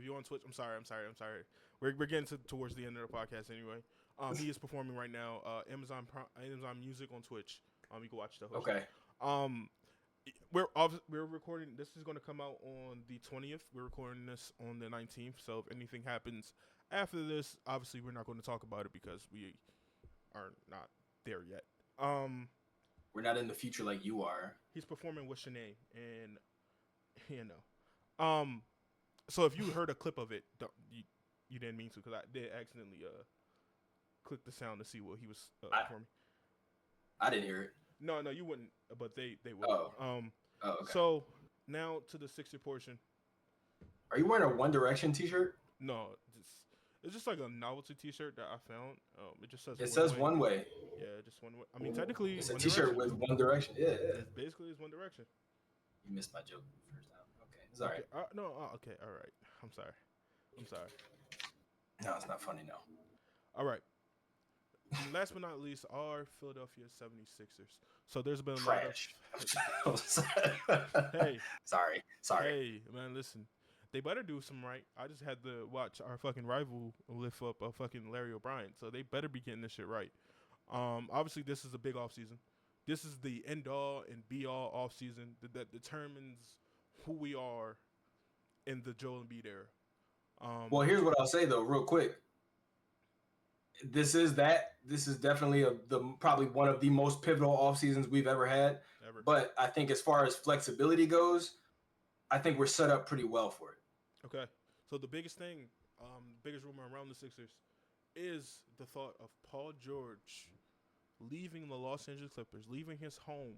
you on Twitch. I'm sorry. We're getting towards the end of the podcast anyway. He is performing right now. Amazon Music on Twitch. You can watch the whole okay, show. We're recording. This is going to come out on the 20th. We're recording this on the 19th. So if anything happens after this, obviously we're not going to talk about it because we are not there yet. we're not in the future like you are. He's performing with Shanae, and you know, um, So if you heard a clip of it, you didn't mean to because I did accidentally click the sound to see what he was for me. I didn't hear it. No, you wouldn't, but they will. Oh. Okay. So now to the 60 portion. Are you wearing a One Direction T-shirt? No, it's just like a novelty T-shirt that I found. It just says one way. Yeah, just one way. I mean, technically, it's a T-shirt with One Direction. Yeah. It's basically One Direction. You missed my joke the first time. Okay, it's all right. Okay, all right. I'm sorry. No, it's not funny now. All right. And last but not least, our Philadelphia 76ers. So there's been a Trash. lot of... Hey. Sorry. Hey, man, listen. They better do some right. I just had to watch our fucking rival lift up a fucking Larry O'Brien. So they better be getting this shit right. Obviously, this is a big offseason. This is the end-all and be-all offseason that determines who we are in the Joel Embiid era. Well, here's what I'll say, though, real quick. This is definitely probably one of the most pivotal off seasons we've ever had. But I think as far as flexibility goes, I think we're set up pretty well for it. Okay. So the biggest thing, biggest rumor around the Sixers is the thought of Paul George leaving the Los Angeles Clippers, leaving his home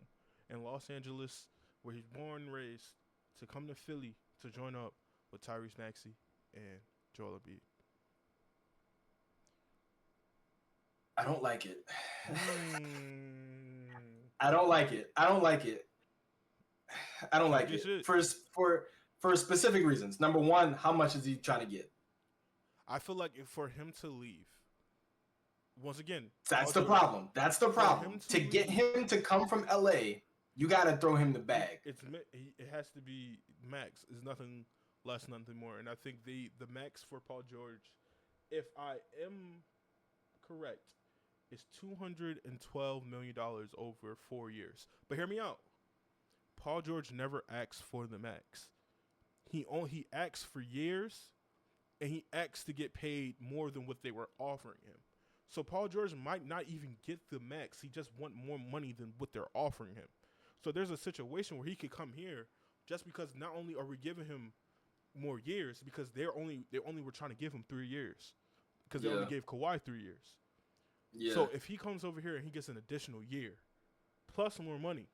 in Los Angeles where he's born and raised, to come to Philly to join up with Tyrese Maxey and Joel Embiid. I don't like it. I don't like it. For specific reasons. Number one, how much is he trying to get? I feel like for him to leave, once again, that's the problem. To get him to come from LA, you got to throw him the bag. It has to be max. It's nothing less, nothing more. And I think the max for Paul George, if I am correct, is $212 million over 4 years. But hear me out. Paul George never asks for the max. He asks for years, and he asks to get paid more than what they were offering him. So Paul George might not even get the max. He just want more money than what they're offering him. So there's a situation where he could come here just because not only are we giving him more years, because they only were trying to give him 3 years, because they only gave Kawhi 3 years. Yeah. So if he comes over here and he gets an additional year plus more money,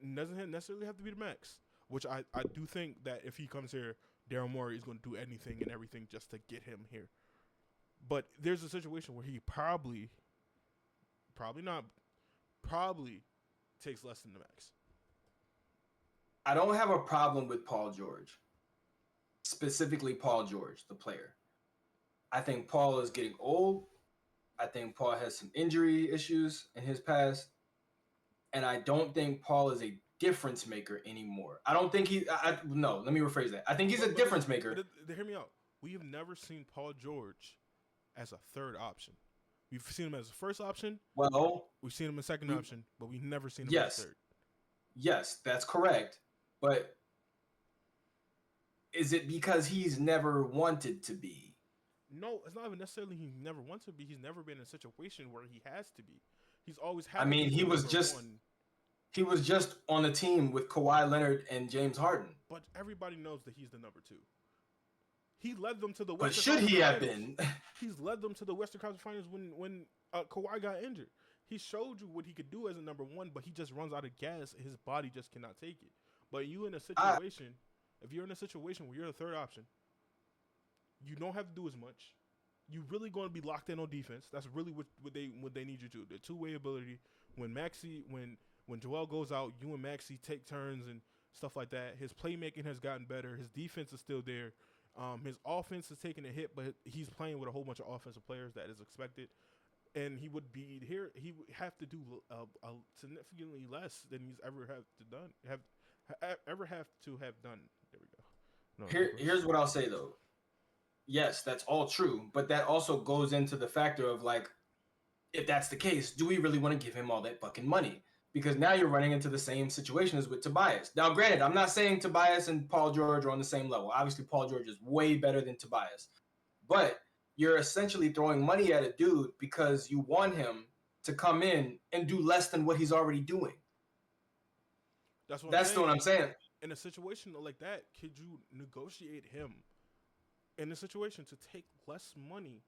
it doesn't necessarily have to be the max, which I do think that if he comes here, Daryl Morey is going to do anything and everything just to get him here. But there's a situation where he probably takes less than the max. I don't have a problem with Paul George. Specifically Paul George, the player. I think Paul is getting old. I think Paul has some injury issues in his past. And I don't think Paul is a difference maker anymore. I don't think no, let me rephrase that. I think he's a difference maker. But hear me out. We have never seen Paul George as a third option. We've seen him as a first option. Well, we've seen him as a second option, but we've never seen him as a third. Yes, that's correct. But is it because he's never wanted to be? No, it's not even necessarily he never wants to be. He's never been in a situation where he has to be. He's always had. I mean, he was just on the team with Kawhi Leonard and James Harden. But everybody knows that he's the number 2. He led them to the Western Western Conference Finals. But should he have been? He's led them to the Western Conference Finals when Kawhi got injured. He showed you what he could do as a number 1, but he just runs out of gas. His body just cannot take it. But you in a situation, if you're in a situation where you're the third option, you don't have to do as much. You really going to be locked in on defense. That's really what they need you to do. The two-way ability. When Joel goes out, you and Maxey take turns and stuff like that. His playmaking has gotten better. His defense is still there. His offense is taking a hit, but he's playing with a whole bunch of offensive players that is expected. And he would be here. He would have to do significantly less than he's ever have done. There we go. No, here's what I'll say though. Yes, that's all true, but that also goes into the factor of like, if that's the case, do we really want to give him all that fucking money? Because now you're running into the same situation as with Tobias. Now, granted, I'm not saying Tobias and Paul George are on the same level. Obviously, Paul George is way better than Tobias. But you're essentially throwing money at a dude because you want him to come in and do less than what he's already doing. That's what I'm saying. in a situation like that, could you negotiate him in a situation to take less money,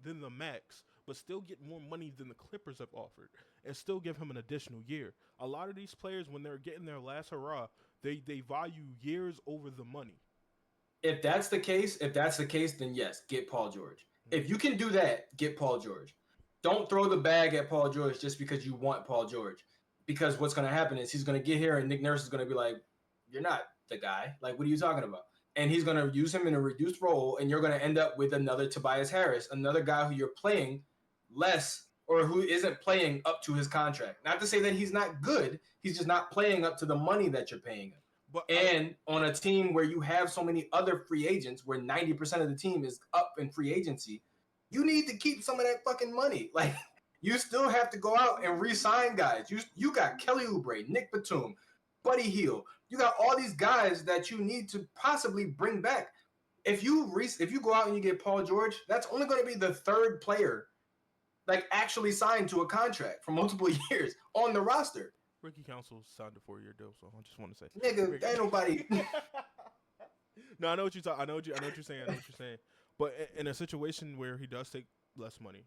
than the max, but still get more money than the Clippers have offered, and still give him an additional year? A lot of these players, when they're getting their last hurrah, they value years over the money. If that's the case, then yes, get Paul George. If you can do that, get Paul George. Don't throw the bag at Paul George just because you want Paul George. Because what's going to happen is he's going to get here and Nick Nurse is going to be like, you're not the guy. Like, what are you talking about? And he's going to use him in a reduced role, and you're going to end up with another Tobias Harris, another guy who you're playing less or who isn't playing up to his contract. Not to say that he's not good. He's just not playing up to the money that you're paying him. And on a team where you have so many other free agents, where 90% of the team is up in free agency, you need to keep some of that fucking money. Like, you still have to go out and re-sign guys. You got Kelly Oubre, Nick Batum, Buddy Hield. You got all these guys that you need to possibly bring back. If you go out and you get Paul George, that's only going to be the third player like actually signed to a contract for multiple years on the roster. Ricky Council signed a 4-year deal, so I just want to say, nigga, ain't nobody. No, I know what you're talking. I know what you're saying. I know what you're saying. But in a situation where he does take less money,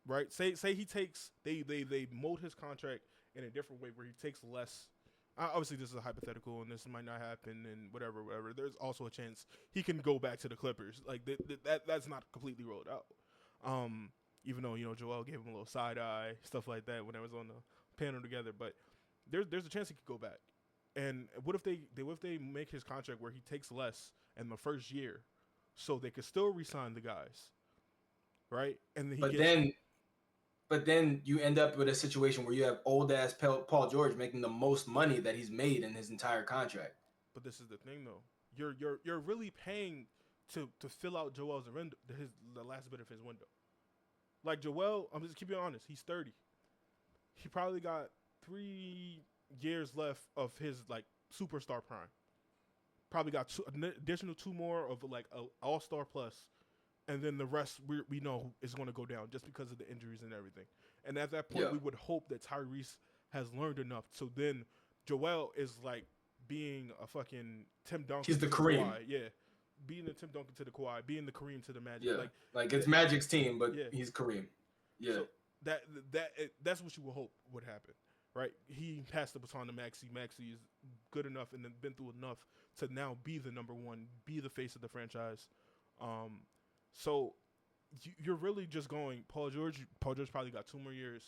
right? Say he takes they mold his contract in a different way where he takes less. Obviously, this is a hypothetical, and this might not happen, and whatever. There's also a chance he can go back to the Clippers. Like that's not completely rolled out. Even though Joel gave him a little side eye, stuff like that when I was on the panel together, but there's a chance he could go back. And what if they make his contract where he takes less in the first year, so they could still re-sign the guys, right? And then but then you end up with a situation where you have old ass Paul George making the most money that he's made in his entire contract. But this is the thing, though. You're really paying to fill out Joel's the last bit of his window. Like Joel, I'm just keeping it honest. He's 30. He probably got 3 years left of his like superstar prime. Probably got an additional 2 more of like a all-star plus, and then the rest we know is going to go down just because of the injuries and everything. And at that point, we would hope that Tyrese has learned enough. So then Joel is like being a fucking Tim Duncan. He's the Kareem. Kawhi. Yeah. Being the Tim Duncan to the Kawhi, being the Kareem to the Magic. Yeah. Like it's Magic's team, but he's Kareem. Yeah. So that's what you would hope would happen, right? He passed the baton to Maxey. Maxey is good enough and been through enough to now be the number one, be the face of the franchise. So you're really just going Paul George. Paul George probably got 2 more years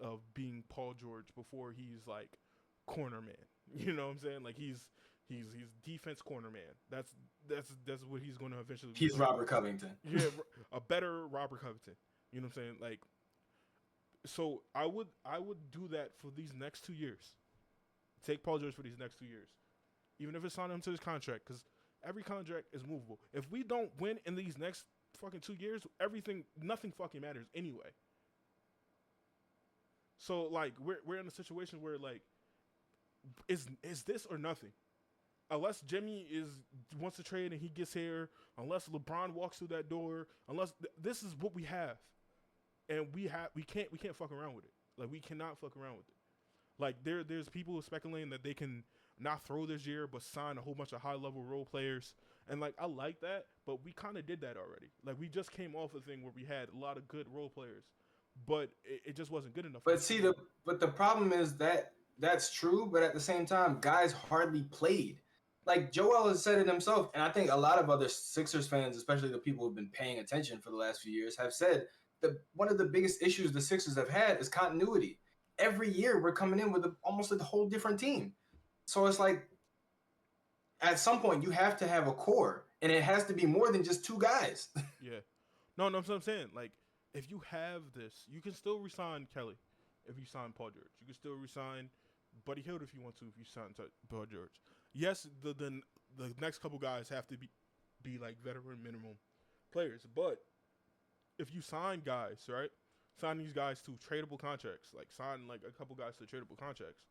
of being Paul George before he's like corner man. You know what I'm saying? Like he's defense corner man. That's what he's going to eventually be. He's Robert Covington. Yeah, a better Robert Covington. You know what I'm saying? Like, so I would do that for these next 2 years. Take Paul George for these next 2 years, even if it's signing him to his contract, because every contract is movable. If we don't win in these next fucking 2 years, nothing fucking matters anyway. So like we're in a situation where like is this or nothing? Unless Jimmy wants to trade and he gets here, unless LeBron walks through that door, unless this is what we have, and we can't fuck around with it. Like we cannot fuck around with it. Like there's people speculating that they can not throw this year but sign a whole bunch of high level role players, and like I like that, but we kind of did that already. Like we just came off a thing where we had a lot of good role players, but it just wasn't good enough. But see the problem is that that's true, but at the same time, guys hardly played. Like Joel has said it himself, and I think a lot of other Sixers fans, especially the people who've been paying attention for the last few years, have said that one of the biggest issues the Sixers have had is continuity. Every year we're coming in with almost a whole different team. So it's like at some point you have to have a core, and it has to be more than just 2 guys. Yeah. No, that's what I'm saying. Like if you have this, you can still resign Kelly if you sign Paul George. You can still resign Buddy Hield if you want to if you sign Paul George. Yes, the next couple guys have to be like veteran minimum players, but if you sign guys, right, sign these guys to tradable contracts, like sign like a couple guys to tradable contracts,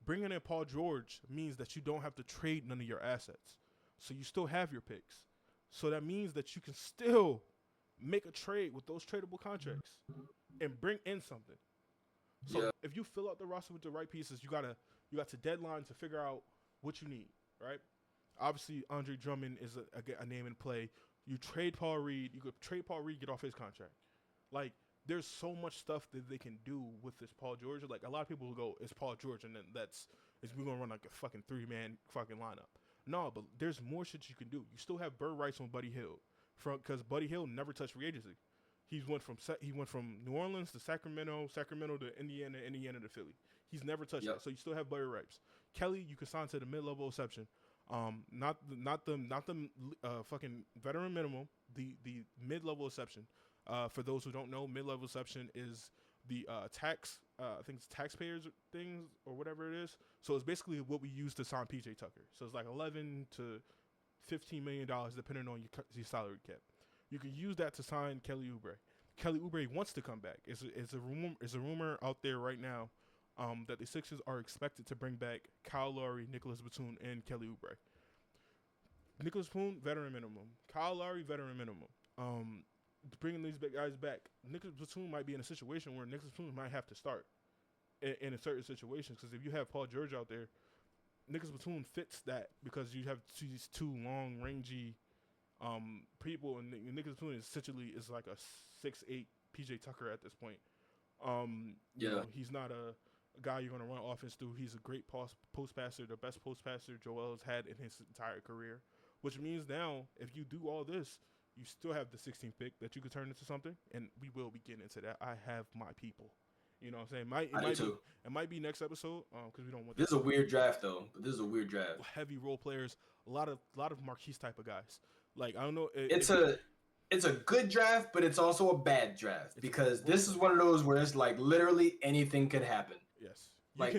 bringing in Paul George means that you don't have to trade none of your assets, so you still have your picks. So that means that you can still make a trade with those tradable contracts and bring in something. So Yeah. if you fill out the roster with the right pieces, you got to deadline to figure out what you need, right? Obviously, Andre Drummond is a name in play. You trade Paul Reed. You could trade Paul Reed, get off his contract. Like, there's so much stuff that they can do with this Paul George. Like, a lot of people will go, it's Paul George, and then we're going to run like a fucking 3-man fucking lineup. No, but there's more shit you can do. You still have Bird Rights on Buddy Hield, because Buddy Hield never touched free agency. He went from New Orleans to Sacramento to Indiana to Philly. He's never touched that. So you still have Buddy Rights. Kelly, you can sign to the mid-level exception. Not the fucking veteran minimum. The mid-level exception. For those who don't know, mid-level exception is the tax. I think it's taxpayers things or whatever it is. So it's basically what we use to sign PJ Tucker. So it's like $11 to $15 million depending on your salary cap. You can use that to sign Kelly Oubre. Kelly Oubre wants to come back. It's a rumor out there right now that the Sixers are expected to bring back Kyle Lowry, Nicholas Batum, and Kelly Oubre. Nicholas Batum, veteran minimum. Kyle Lowry, veteran minimum. Bringing these big guys back, Nicholas Batum might be in a situation where Nicholas Batum might have to start in a certain situations, because if you have Paul George out there, Nicholas Batum fits that because you have these two long, rangy people, and Nicholas Batum essentially is like a 6'8" PJ Tucker at this point. You know, he's not a guy you're going to run offense through. He's a great post passer, the best post passer Joel has had in his entire career, which means now if you do all this, you still have the 16th pick that you could turn into something, and we will be getting into that. I have my people. You know what I'm saying? It might be next episode because we don't want. This is a weird draft though. But this is a weird draft. Heavy role players, a lot of Marquise type of guys. Like, I don't know. It's a good draft, but it's also a bad draft because this is one of those where it's like literally anything could happen. Yes.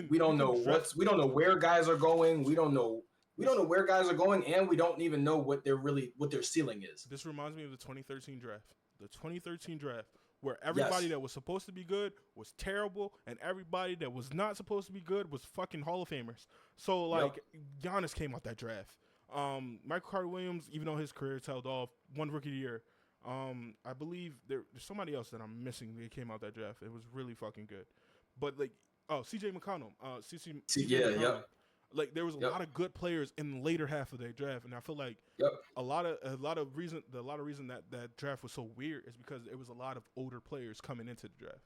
We don't know where guys are going. We don't know where guys are going, and we don't even know what their ceiling is. This reminds me of the 2013 draft. The 2013 draft, where everybody that was supposed to be good was terrible, and everybody that was not supposed to be good was fucking Hall of Famers. So, like, Giannis came out that draft. Michael Carter Williams, even though his career tailed off, won Rookie of the Year. I believe there's somebody else that I'm missing that came out that draft. It was really fucking good. But, like, CJ McConnell. McConnell. Like, there was a lot of good players in the later half of their draft, and I feel like a lot of reason that draft was so weird is because it was a lot of older players coming into the draft.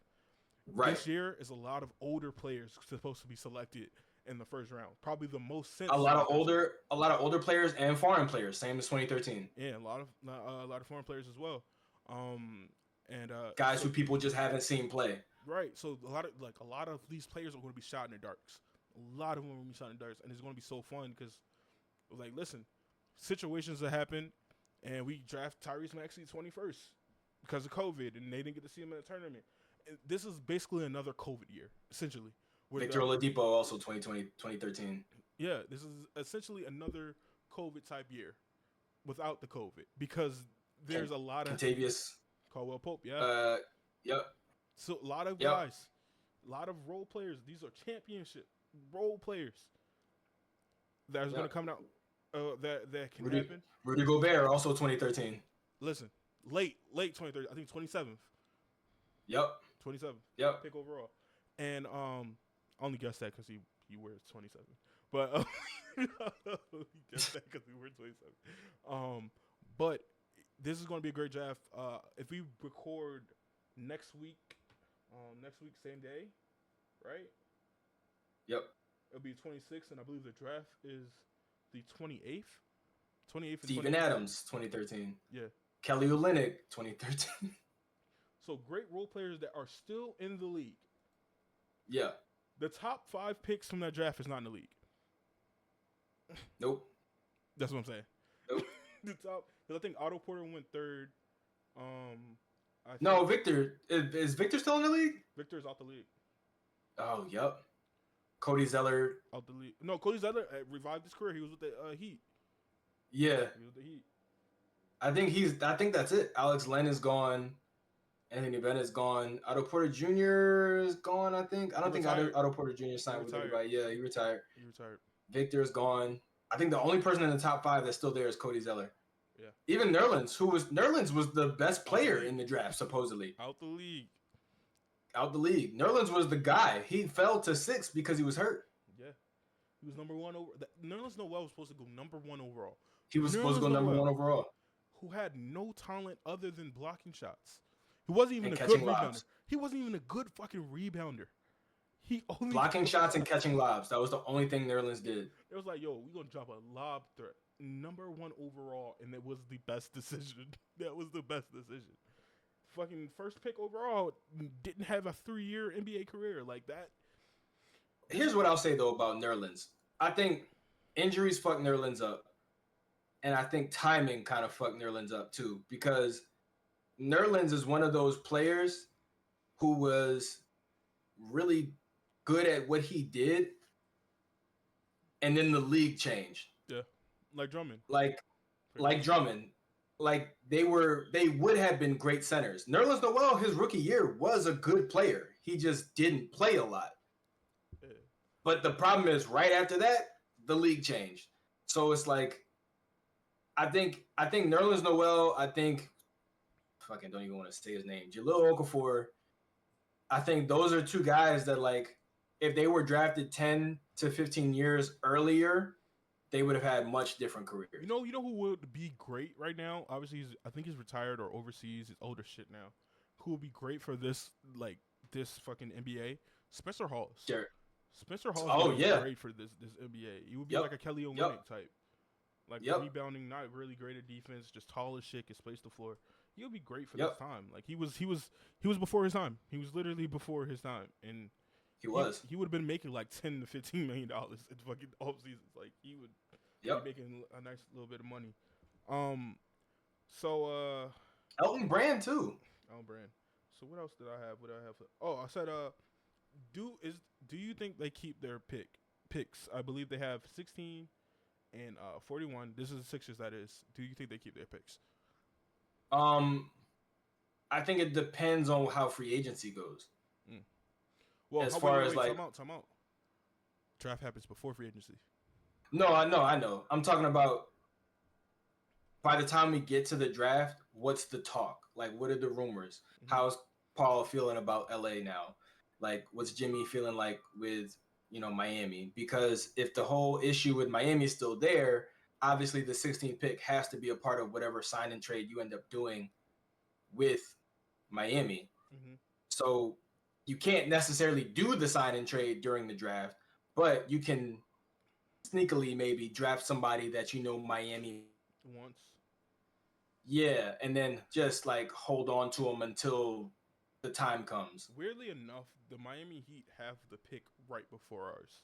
Right. This year is a lot of older players supposed to be selected in the first round. Probably the most sense. A lot of older players and foreign players, same as 2013. Yeah, a lot of foreign players as well. And guys who people just haven't seen play. Right. So a lot of these players are going to be shot in the darks. A lot of them are going to be shot in the darks, and it's going to be so fun because, like, listen, situations that happen, and we draft Tyrese Maxey 21st because of COVID, and they didn't get to see him in the tournament. And this is basically another COVID year, essentially. Victor Oladipo also 2013. Yeah, this is essentially another COVID type year without the COVID because there's a lot of Contavious Caldwell Pope. Yeah. Yep. So a lot of guys, a lot of role players. These are championship role players that is going to come out. That can happen. Rudy Gobert also 2013. Listen, late 2013. I think 27th. Yep. 27th. Yep. Pick overall, and I only guessed that because he wears 27. But he guessed that because he wears 27. But this is going to be a great draft. If we record next week, same day, right? Yep. It'll be 26th, and I believe the draft is the 28th. 28th. Steven Adams, 2013. Yeah. Kelly Olynyk, 2013. So great role players that are still in the league. Yeah. The top 5 picks from that draft is not in the league. Nope. That's what I'm saying. Nope. The top, because I think Otto Porter went 3rd. No, Victor. Is Victor still in the league? Victor's out the league. Oh, yep. Cody Zeller. Out the league. No, Cody Zeller revived his career. He was with the Heat. Yeah. He was with the Heat. I think that's it. Alex Len is gone. Anthony Bennett's gone. Otto Porter Jr. is gone, I think. I don't think Otto Porter Jr. signed with everybody. Yeah, he retired. Victor's gone. I think the only person in the top 5 that's still there is Cody Zeller. Yeah. Even Nerlens was the best player in the draft, supposedly. Out the league. out the league. Nerlens was the guy. He fell to 6 because he was hurt. Yeah, he was number one over. Nerlens Noel was supposed to go number one overall. He was supposed to go Nerlens number Noel, 1 overall. who had no talent other than blocking shots. He wasn't even And a good catching rebounder. lobs. He wasn't even a good fucking rebounder. He only Blocking shots and catching lobs. That was the only thing Nerlens did. It was like, yo, we gonna drop a lob threat, number one overall, and it was the best decision. That was the best decision. Fucking first pick overall, didn't have a 3-year NBA career like that. Here's what I'll say though about Nerlens. I think injuries fuck Nerlens up, and I think timing kind of fucked Nerlens up too, because Nerlens is one of those players who was really good at what he did, and then the league changed. Yeah, like Drummond. Like Drummond. Like they would have been great centers. Nerlens Noel, his rookie year, was a good player. He just didn't play a lot. Yeah. But the problem is, right after that, the league changed. So it's like, I think Nerlens Noel, fucking don't even want to say his name, Jahlil Okafor. I think those are two guys that, like, if they were drafted 10 to 15 years earlier, they would have had much different careers. You know who would be great right now? Obviously, I think he's retired or overseas. He's older shit now. Who would be great for this fucking NBA? Spencer Hawes. Spencer Hawes would be great for this NBA. He would be like a Kelly Olynyk type. Like rebounding, not really great at defense, just tall as shit, can space the floor. He would be great for this time. Like he was before his time. He was literally before his time, and he would have been making like $10 to $15 million in fucking off seasons. Like he would be making a nice little bit of money. So Elton Brand too. Elton Brand. So what else did I have? Oh, I said do you think they keep their picks? I believe they have 16 and 41. This is the Sixers, that is. Do you think they keep their picks? I think it depends on how free agency goes. Well, as far as like time out. Draft happens before free agency. No, I know. I'm talking about by the time we get to the draft, what's the talk? Like, what are the rumors? Mm-hmm. How's Paul feeling about LA now? Like, what's Jimmy feeling like with, Miami? Because if the whole issue with Miami is still there, obviously the 16th pick has to be a part of whatever sign and trade you end up doing with Miami. Mm-hmm. So you can't necessarily do the sign and trade during the draft, but you can sneakily maybe draft somebody that Miami wants. Yeah, and then just like hold on to them until the time comes. Weirdly enough, the Miami Heat have the pick right before ours.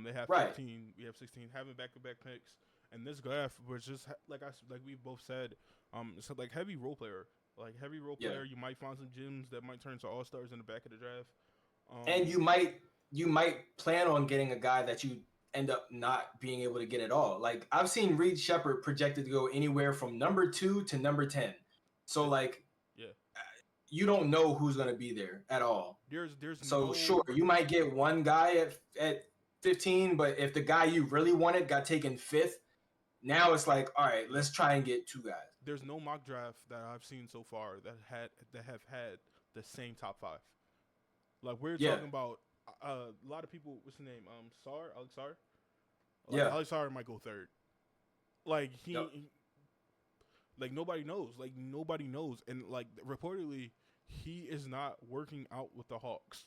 They have 15. Right. We have 16. Having back-to-back picks, and this draft was just like we both said. It's like heavy role player. Like heavy role player, you might find some gems that might turn to all-stars in the back of the draft. And you might plan on getting a guy that you end up not being able to get at all. Like I've seen Reed Shepherd projected to go anywhere from number 2 to number 10. So like, you don't know who's gonna be there at all. Sure, you might get one guy at 15, but if the guy you really wanted got taken 5th, now it's like, all right, let's try and get 2 guys. There's no mock draft that I've seen so far that have had the same top 5. Like we're talking about a lot of people. What's his name? Alex Sarr. Alex Sarr might go 3rd. Like like nobody knows. Like nobody knows, and like reportedly, he is not working out with the Hawks.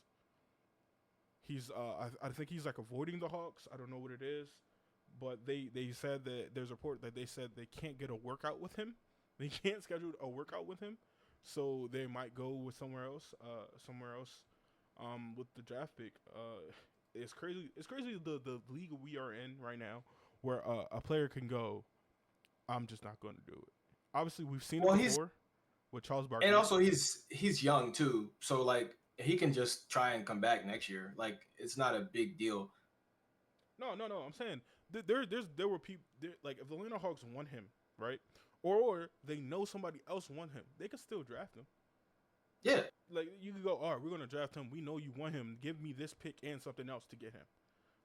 He's I think he's like avoiding the Hawks. I don't know what it is. But they said that there's a report that they said they can't get a workout with him. They can't schedule a workout with him, so they might go with somewhere else. With the draft pick, it's crazy. It's crazy the league we are in right now, where a player can go, I'm just not going to do it. Obviously, we've seen it before with Charles Barkley, and also he's young too, so like he can just try and come back next year. Like it's not a big deal. No. I'm saying. There were people like if the Atlanta Hawks want him, right, or they know somebody else want him, they could still draft him. Yeah, like you could go, all right, we're gonna draft him. We know you want him. Give me this pick and something else to get him,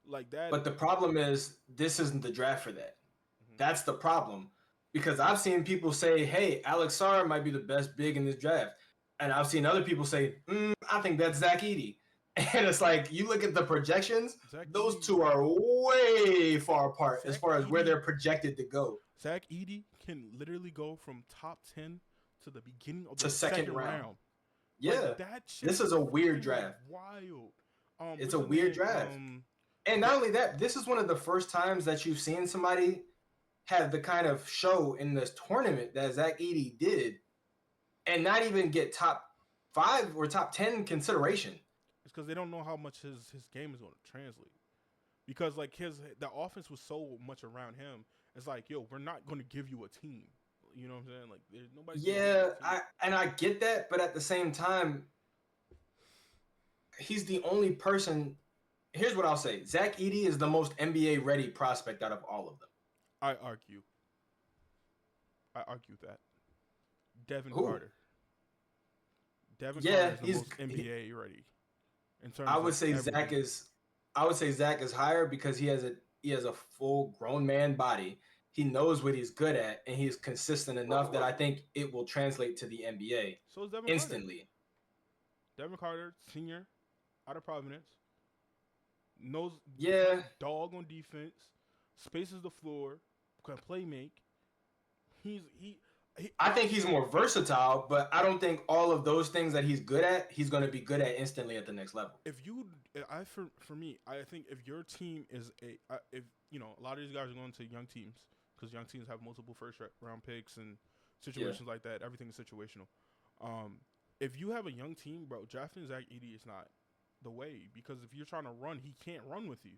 like that. But the problem is, this isn't the draft for that. Mm-hmm. That's the problem, because I've seen people say, "Hey, Alex Sarr might be the best big in this draft." And I've seen other people say, I think that's Zach Edey. And it's like, you look at the projections, those two are way far apart as far as where they're projected to go. Zach Edey can literally go from top 10 to the beginning of the second round. Yeah. Like, that shit this is a weird draft. Wild. It's a weird draft. And not only that, this is one of the first times that you've seen somebody have the kind of show in this tournament that Zach Edey did and not even get top 5 or top 10 consideration. It's because they don't know how much his game is going to translate. Because like the offense was so much around him. It's like, yo, we're not going to give you a team. You know what I'm saying? Like, there's nobody. Yeah, I get that, but at the same time, he's the only person. Here's what I'll say: Zach Edey is the most NBA ready prospect out of all of them. I argue that. Devin Carter. Devin Carter is the most NBA ready. In terms, I would say Zach is higher because he has a full grown man body. He knows what he's good at, and he's consistent enough that I think it will translate to the NBA so is Devin instantly. Devin Carter, senior, out of Providence, knows dog on defense, spaces the floor, can play make. I think he's more versatile, but I don't think all of those things that he's good at, he's going to be good at instantly at the next level. For me, I think if your team is if you know, a lot of these guys are going to young teams because young teams have multiple first round picks and situations like that. Everything is situational. If you have a young team, bro, drafting Zach Edey is not the way because if you're trying to run, he can't run with you.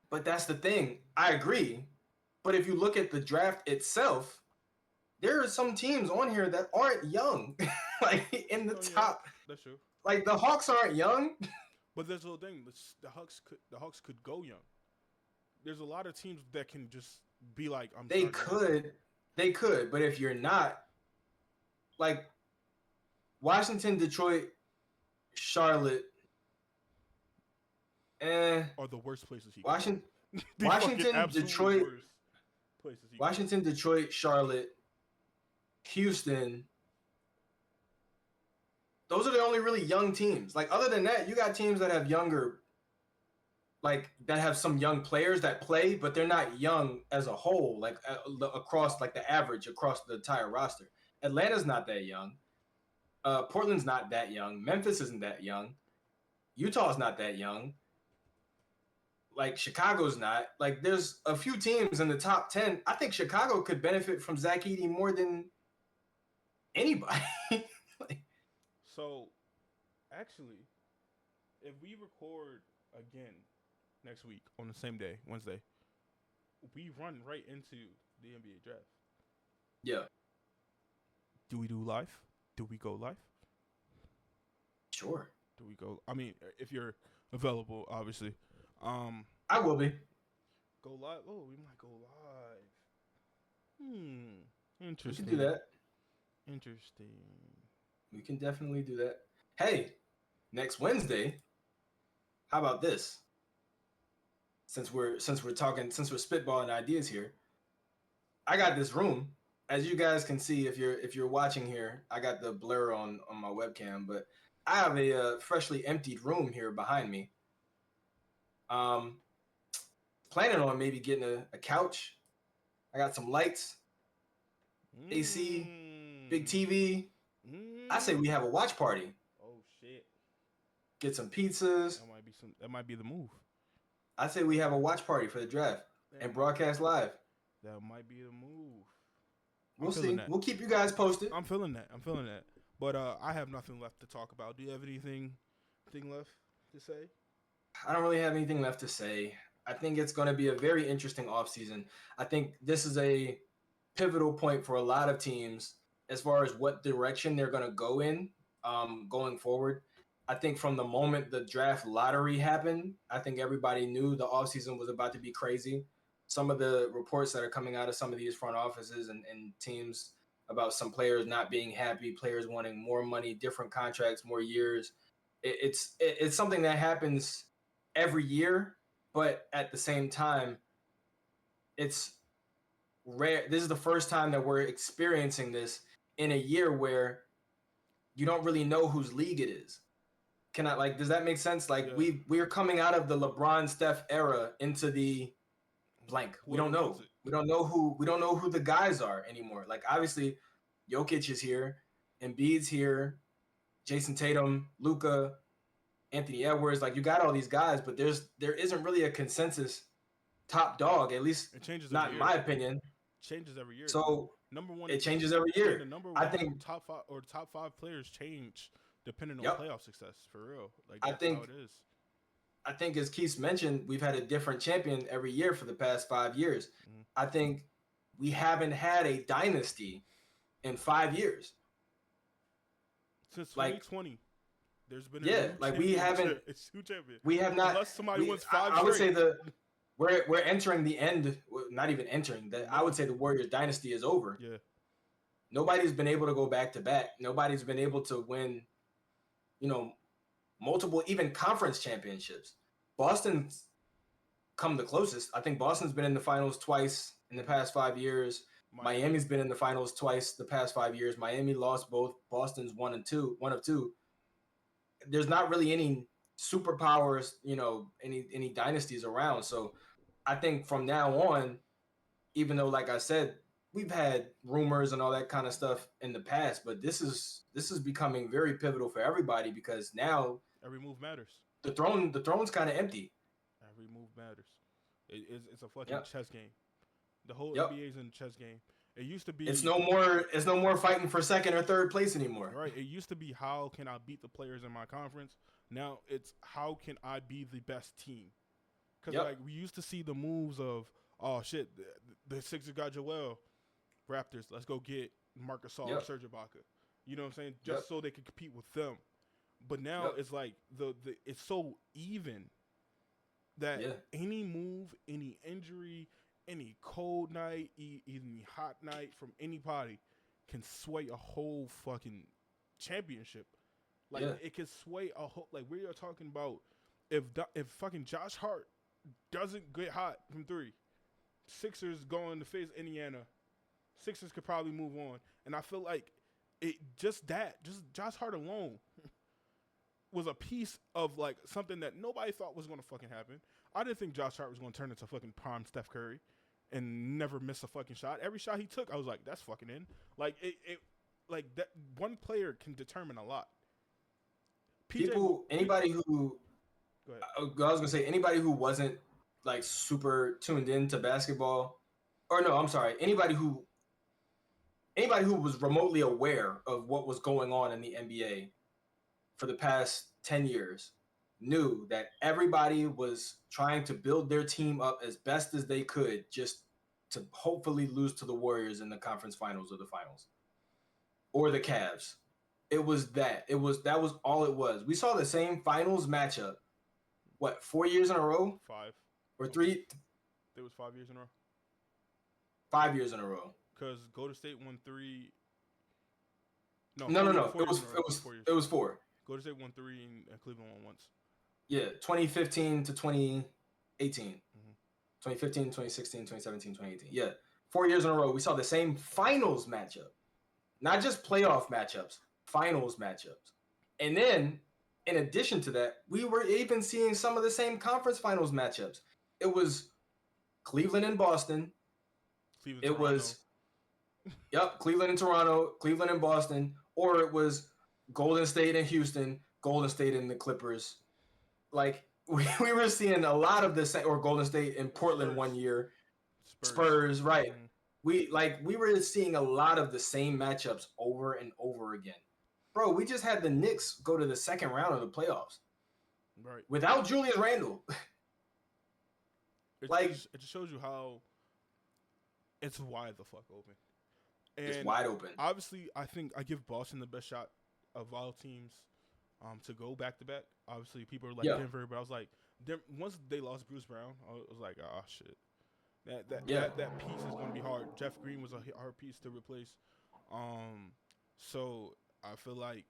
But that's the thing. I agree. But if you look at the draft itself, there are some teams on here that aren't young, like in the top. Yeah, that's true. Like the Hawks aren't young. But there's a little thing. The Hawks could go young. There's a lot of teams that can just be like, They could, but if you're not, like Washington, Detroit, Charlotte, are the worst places he Washington, Detroit, Charlotte, Houston. Those are the only really young teams. Like other than that, you got teams that have younger, like that have some young players that play, but they're not young as a whole, like across like the average across the entire roster. Atlanta's not that young. Portland's not that young. Memphis isn't that young. Utah's not that young. Like Chicago's not. Like there's a few teams in the top 10. I think Chicago could benefit from Zach Edey more than anybody. So, actually, if we record again next week on the same day, Wednesday, we run right into the NBA draft. Yeah. Do we do live? Do we go live? Sure. Do we go? I mean, if you're available, obviously. I will be. Go live? Oh, we might go live. Interesting. We can do that. Interesting. We can definitely do that. Hey, next Wednesday, how about this? Since we're spitballing ideas here, I got this room. As you guys can see, if you're watching here, I got the blur on my webcam, but I have a freshly emptied room here behind me. Planning on maybe getting a couch. I got some lights, AC, big TV. I say we have a watch party. Oh shit! Get some pizzas. That might be the move. I say we have a watch party for the draft and broadcast live. That might be the move. We'll see. We'll keep you guys posted. I'm feeling that. But I have nothing left to talk about. Do you have anything left to say? I don't really have anything left to say. I think it's going to be a very interesting offseason. I think this is a pivotal point for a lot of teams as far as what direction they're going to go in going forward. I think from the moment the draft lottery happened, I think everybody knew the offseason was about to be crazy. Some of the reports that are coming out of some of these front offices and teams about some players not being happy, players wanting more money, different contracts, more years. It's something that happens every year, but at the same time, it's rare. This is the first time that we're experiencing this in a year where you don't really know whose league it is. Does that make sense? Like Yeah. we're coming out of the LeBron Steph era into the blank. We don't Whoever know. wins it. We don't know who the guys are anymore. Like obviously, Jokic is here, Embiid's here, Jason Tatum, Luka, Anthony Edwards. Like you got all these guys, but there isn't really a consensus top dog. At least It changes not every in year. my opinion. Changes every year. So Number one, it changes every year. the number I one think. top five or top five players change depending on Yep. playoff success. For real, like I that's think how it is. I think as Keith mentioned, we've had a different champion every year for the past 5 years. Mhm. I think we haven't had a dynasty in 5 years. Since Like 2020, there's been a yeah, new like we champion. haven't It's two champion. we have not Unless somebody wins five I would straight. say we're entering the end, not even entering. I would say the Warriors dynasty is over. Yeah. Nobody's been able to go back to back. Nobody's been able to win, multiple even conference championships. Boston's come the closest. I think Boston's been in the finals twice in the past 5 years. Miami's been in the finals twice the past 5 years. Miami lost both. Boston's one of two. There's not really any superpowers, any dynasties around. So I think from now on, even though, like I said, we've had rumors and all that kind of stuff in the past, but this is becoming very pivotal for everybody because now every move matters. The throne's kind of empty. Every move matters. It's a fucking chess game. The whole NBA is in a chess game. It used to be. It's no more fighting for second or third place anymore. Right. It used to be how can I beat the players in my conference. Now it's how can I be the best team. Because like we used to see the moves of shit the Sixers got Joel, Raptors. Let's go get Marc Gasol or Serge Ibaka. You know what I'm saying? Just so they could compete with them. But now it's like the it's so even that any move, any injury, any cold night, any hot night from anybody can sway a whole fucking championship. Like it can sway a whole. Like we are talking about if fucking Josh Hart doesn't get hot from three, Sixers going to face Indiana. Sixers could probably move on, and I feel like just Josh Hart alone was a piece of like something that nobody thought was going to fucking happen. I didn't think Josh Hart was going to turn into fucking prime Steph Curry and never miss a fucking shot. Every shot he took, I was like, that's fucking in. Like it like that one player can determine a lot. Anybody who I was gonna say anybody who wasn't like super tuned into basketball, or no, I'm sorry, anybody who was remotely aware of what was going on in the NBA for the past 10 years knew that everybody was trying to build their team up as best as they could just to hopefully lose to the Warriors in the conference finals or the finals or the Cavs. That was all it was. We saw the same finals matchup. What, 4 years in a row? 5 or 3? It was 5 years in a row. 5 years in a row. Because Golden State won 3. No. It was 4. Golden State won 3 and Cleveland won once. Yeah, 2015 to 2018. 2015, 2016, 2017, 2018. Yeah, 4 years in a row. We saw the same finals matchup. Not just playoff matchups, finals matchups. And then, in addition to that, we were even seeing some of the same conference finals matchups. It was Cleveland and Boston. Cleveland and Toronto, Cleveland and Boston. Or it was Golden State and Houston, Golden State and the Clippers. Like, we were seeing a lot of this, or Golden State and Portland one year. Spurs, right. Mm-hmm. We were seeing a lot of the same matchups over and over again. Bro, we just had the Knicks go to the second round of the playoffs. Right. Without Julius Randle. It just shows you how it's wide the fuck open. And it's wide open. Obviously, I think I give Boston the best shot of all teams to go back to back. Obviously, people are like Denver, but I was like, once they lost Bruce Brown, I was like, oh shit, that piece is gonna be hard. Jeff Green was a hard piece to replace. So I feel like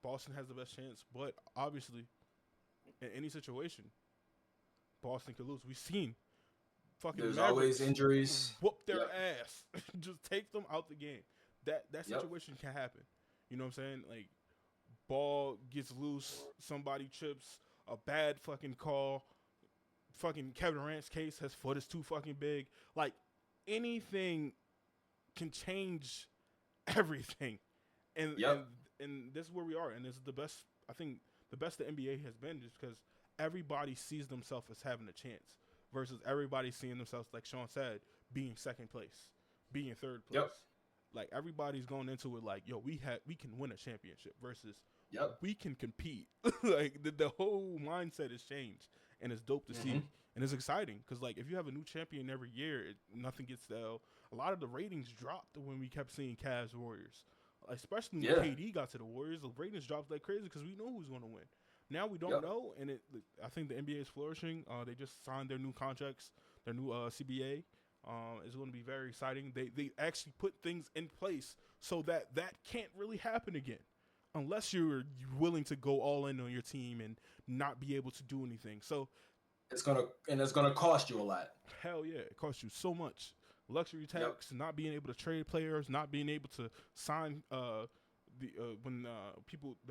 Boston has the best chance, but obviously, in any situation, Boston could lose. We've seen fucking there's Mavericks always injuries. Whoop their ass. Just take them out the game. That situation can happen. You know what I'm saying? Like ball gets loose, somebody trips, a bad fucking call. Fucking Kevin Durant's case, his foot is too fucking big. Like anything can change everything, and Yep. this is where we are, and this is the best. I think the best the NBA has been, just because everybody sees themselves as having a chance, versus everybody seeing themselves, like Sean said, being second place, being third place. Yep. Like everybody's going into it like, yo, we can win a championship versus Yep. we can compete. Like the whole mindset has changed, and it's dope to see, and it's exciting because like if you have a new champion every year, nothing gets stale. A lot of the ratings dropped when we kept seeing Cavs Warriors, especially when KD got to the Warriors. The ratings dropped like crazy because we know who's going to win. Now we don't know, and I think the NBA is flourishing. They just signed their new contracts, their new CBA. It's going to be very exciting. They actually put things in place so that can't really happen again, unless you're willing to go all in on your team and not be able to do anything. So it's gonna cost you a lot. Hell yeah, it costs you so much. Luxury tax, not being able to trade players, not being able to sign the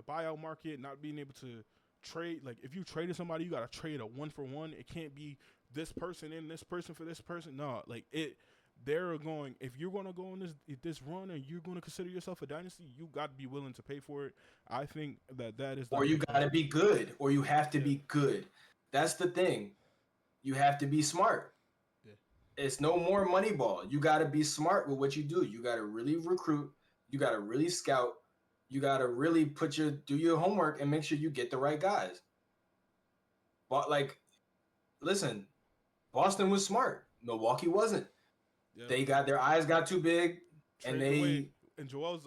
buyout market, not being able to trade. Like if you traded somebody, you gotta trade a 1-for-1. It can't be this person and this person for this person. No, like it. They're going. If you're gonna go on this run and you're gonna consider yourself a dynasty, you got to be willing to pay for it. I think that is. Or you gotta be good, or you have to be good. That's the thing. You have to be smart. Yeah. It's no more money ball. You gotta be smart with what you do. You gotta really recruit. You gotta really scout. You gotta really do your homework and make sure you get the right guys. But like, listen, Boston was smart. Milwaukee wasn't. Yep. They got their eyes got too big, and Joel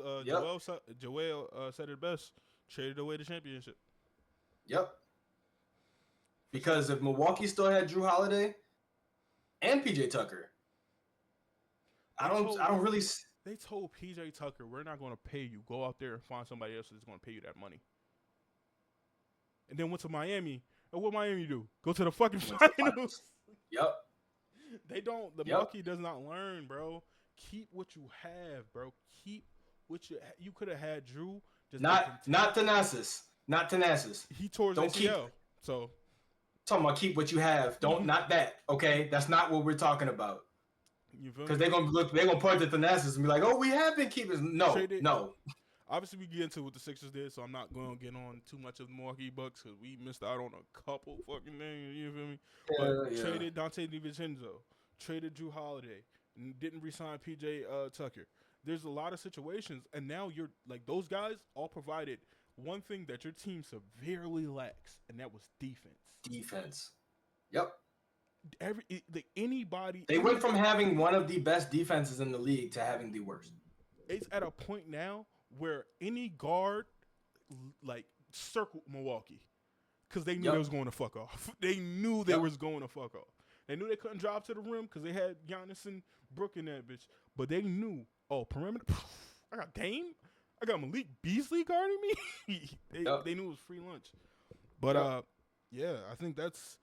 said it best. Traded away the championship. Yep. Because if Milwaukee still had Drew Holiday and PJ Tucker, I don't really. They told PJ Tucker, "We're not going to pay you. Go out there and find somebody else that's going to pay you that money." And then went to Miami. And what Miami do? Go to the fucking finals. Yep. They don't. The Milwaukee does not learn, bro. Keep what you have, bro. Keep what you could have had Drew. Just not Thanasis. Not Thanasis. He tore his ACL. So talking about keep what you have. Don't not that. Okay, that's not what we're talking about. Because they're gonna point to Thanasis and be like, "Oh, we have been keeping." No. Obviously, we get into what the Sixers did, so I'm not going to get on too much of the Milwaukee Bucks because we missed out on a couple fucking things. You feel me? But traded Dante DiVincenzo, traded Drew Holiday, and didn't re-sign PJ Tucker. There's a lot of situations, and now you're like those guys all provided one thing that your team severely lacks, and that was defense. Defense. Yep. Anybody. They went from having one of the best defenses in the league to having the worst. It's at a point now where any guard like circled Milwaukee because they knew they was going to fuck off. They knew they was going to fuck off. They knew they couldn't drive to the rim because they had Giannis and Brook in that bitch. But they knew, perimeter. I got Dame. I got Malik Beasley guarding me. They knew it was free lunch. But I think that's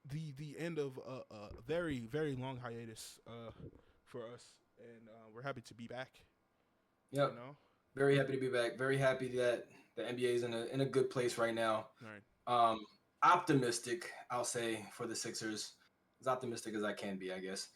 the end of a very, very long hiatus for us, and we're happy to be back. Yep. You know? Very happy to be back. Very happy that the NBA is in a good place right now. Right. Optimistic, I'll say, for the Sixers. As optimistic as I can be, I guess.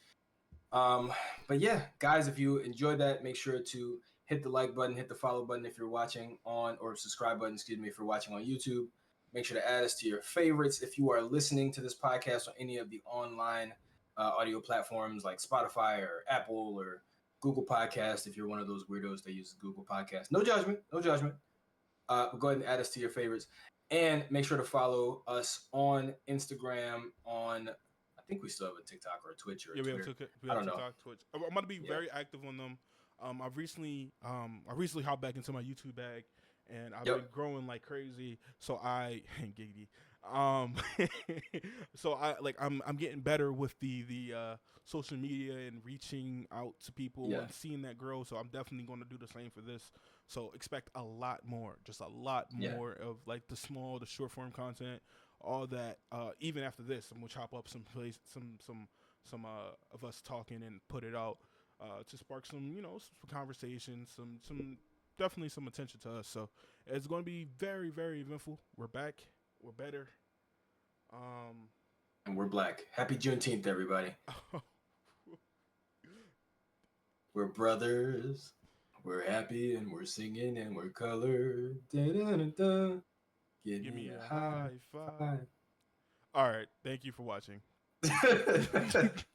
But yeah, guys, if you enjoyed that, make sure to hit the like button, hit the follow button if you're watching or subscribe button, if you're watching on YouTube. Make sure to add us to your favorites. If you are listening to this podcast on any of the online audio platforms like Spotify or Apple or Google Podcast, if you're one of those weirdos that uses Google Podcast. No judgment. But go ahead and add us to your favorites. And make sure to follow us on Instagram, I think we still have a TikTok or a Twitch or a Twitter. We have TikTok, Twitch. I'm going to be very active on them. I recently hopped back into my YouTube bag, and I've been growing like crazy. So giggity. So I'm getting better with the social media and reaching out to people and seeing that grow. So I'm definitely going to do the same for this. So expect a lot more, just a lot more of like the short form content, all that. Even after this, I'm gonna chop up some of us talking and put it out to spark some some conversations, some definitely some attention to us. So it's going to be very, very eventful. We're back. We're better. And we're black. Happy Juneteenth, everybody. We're brothers. We're happy and we're singing and we're colored. Da-da-da-da. Give me a high five. All right. Thank you for watching. five.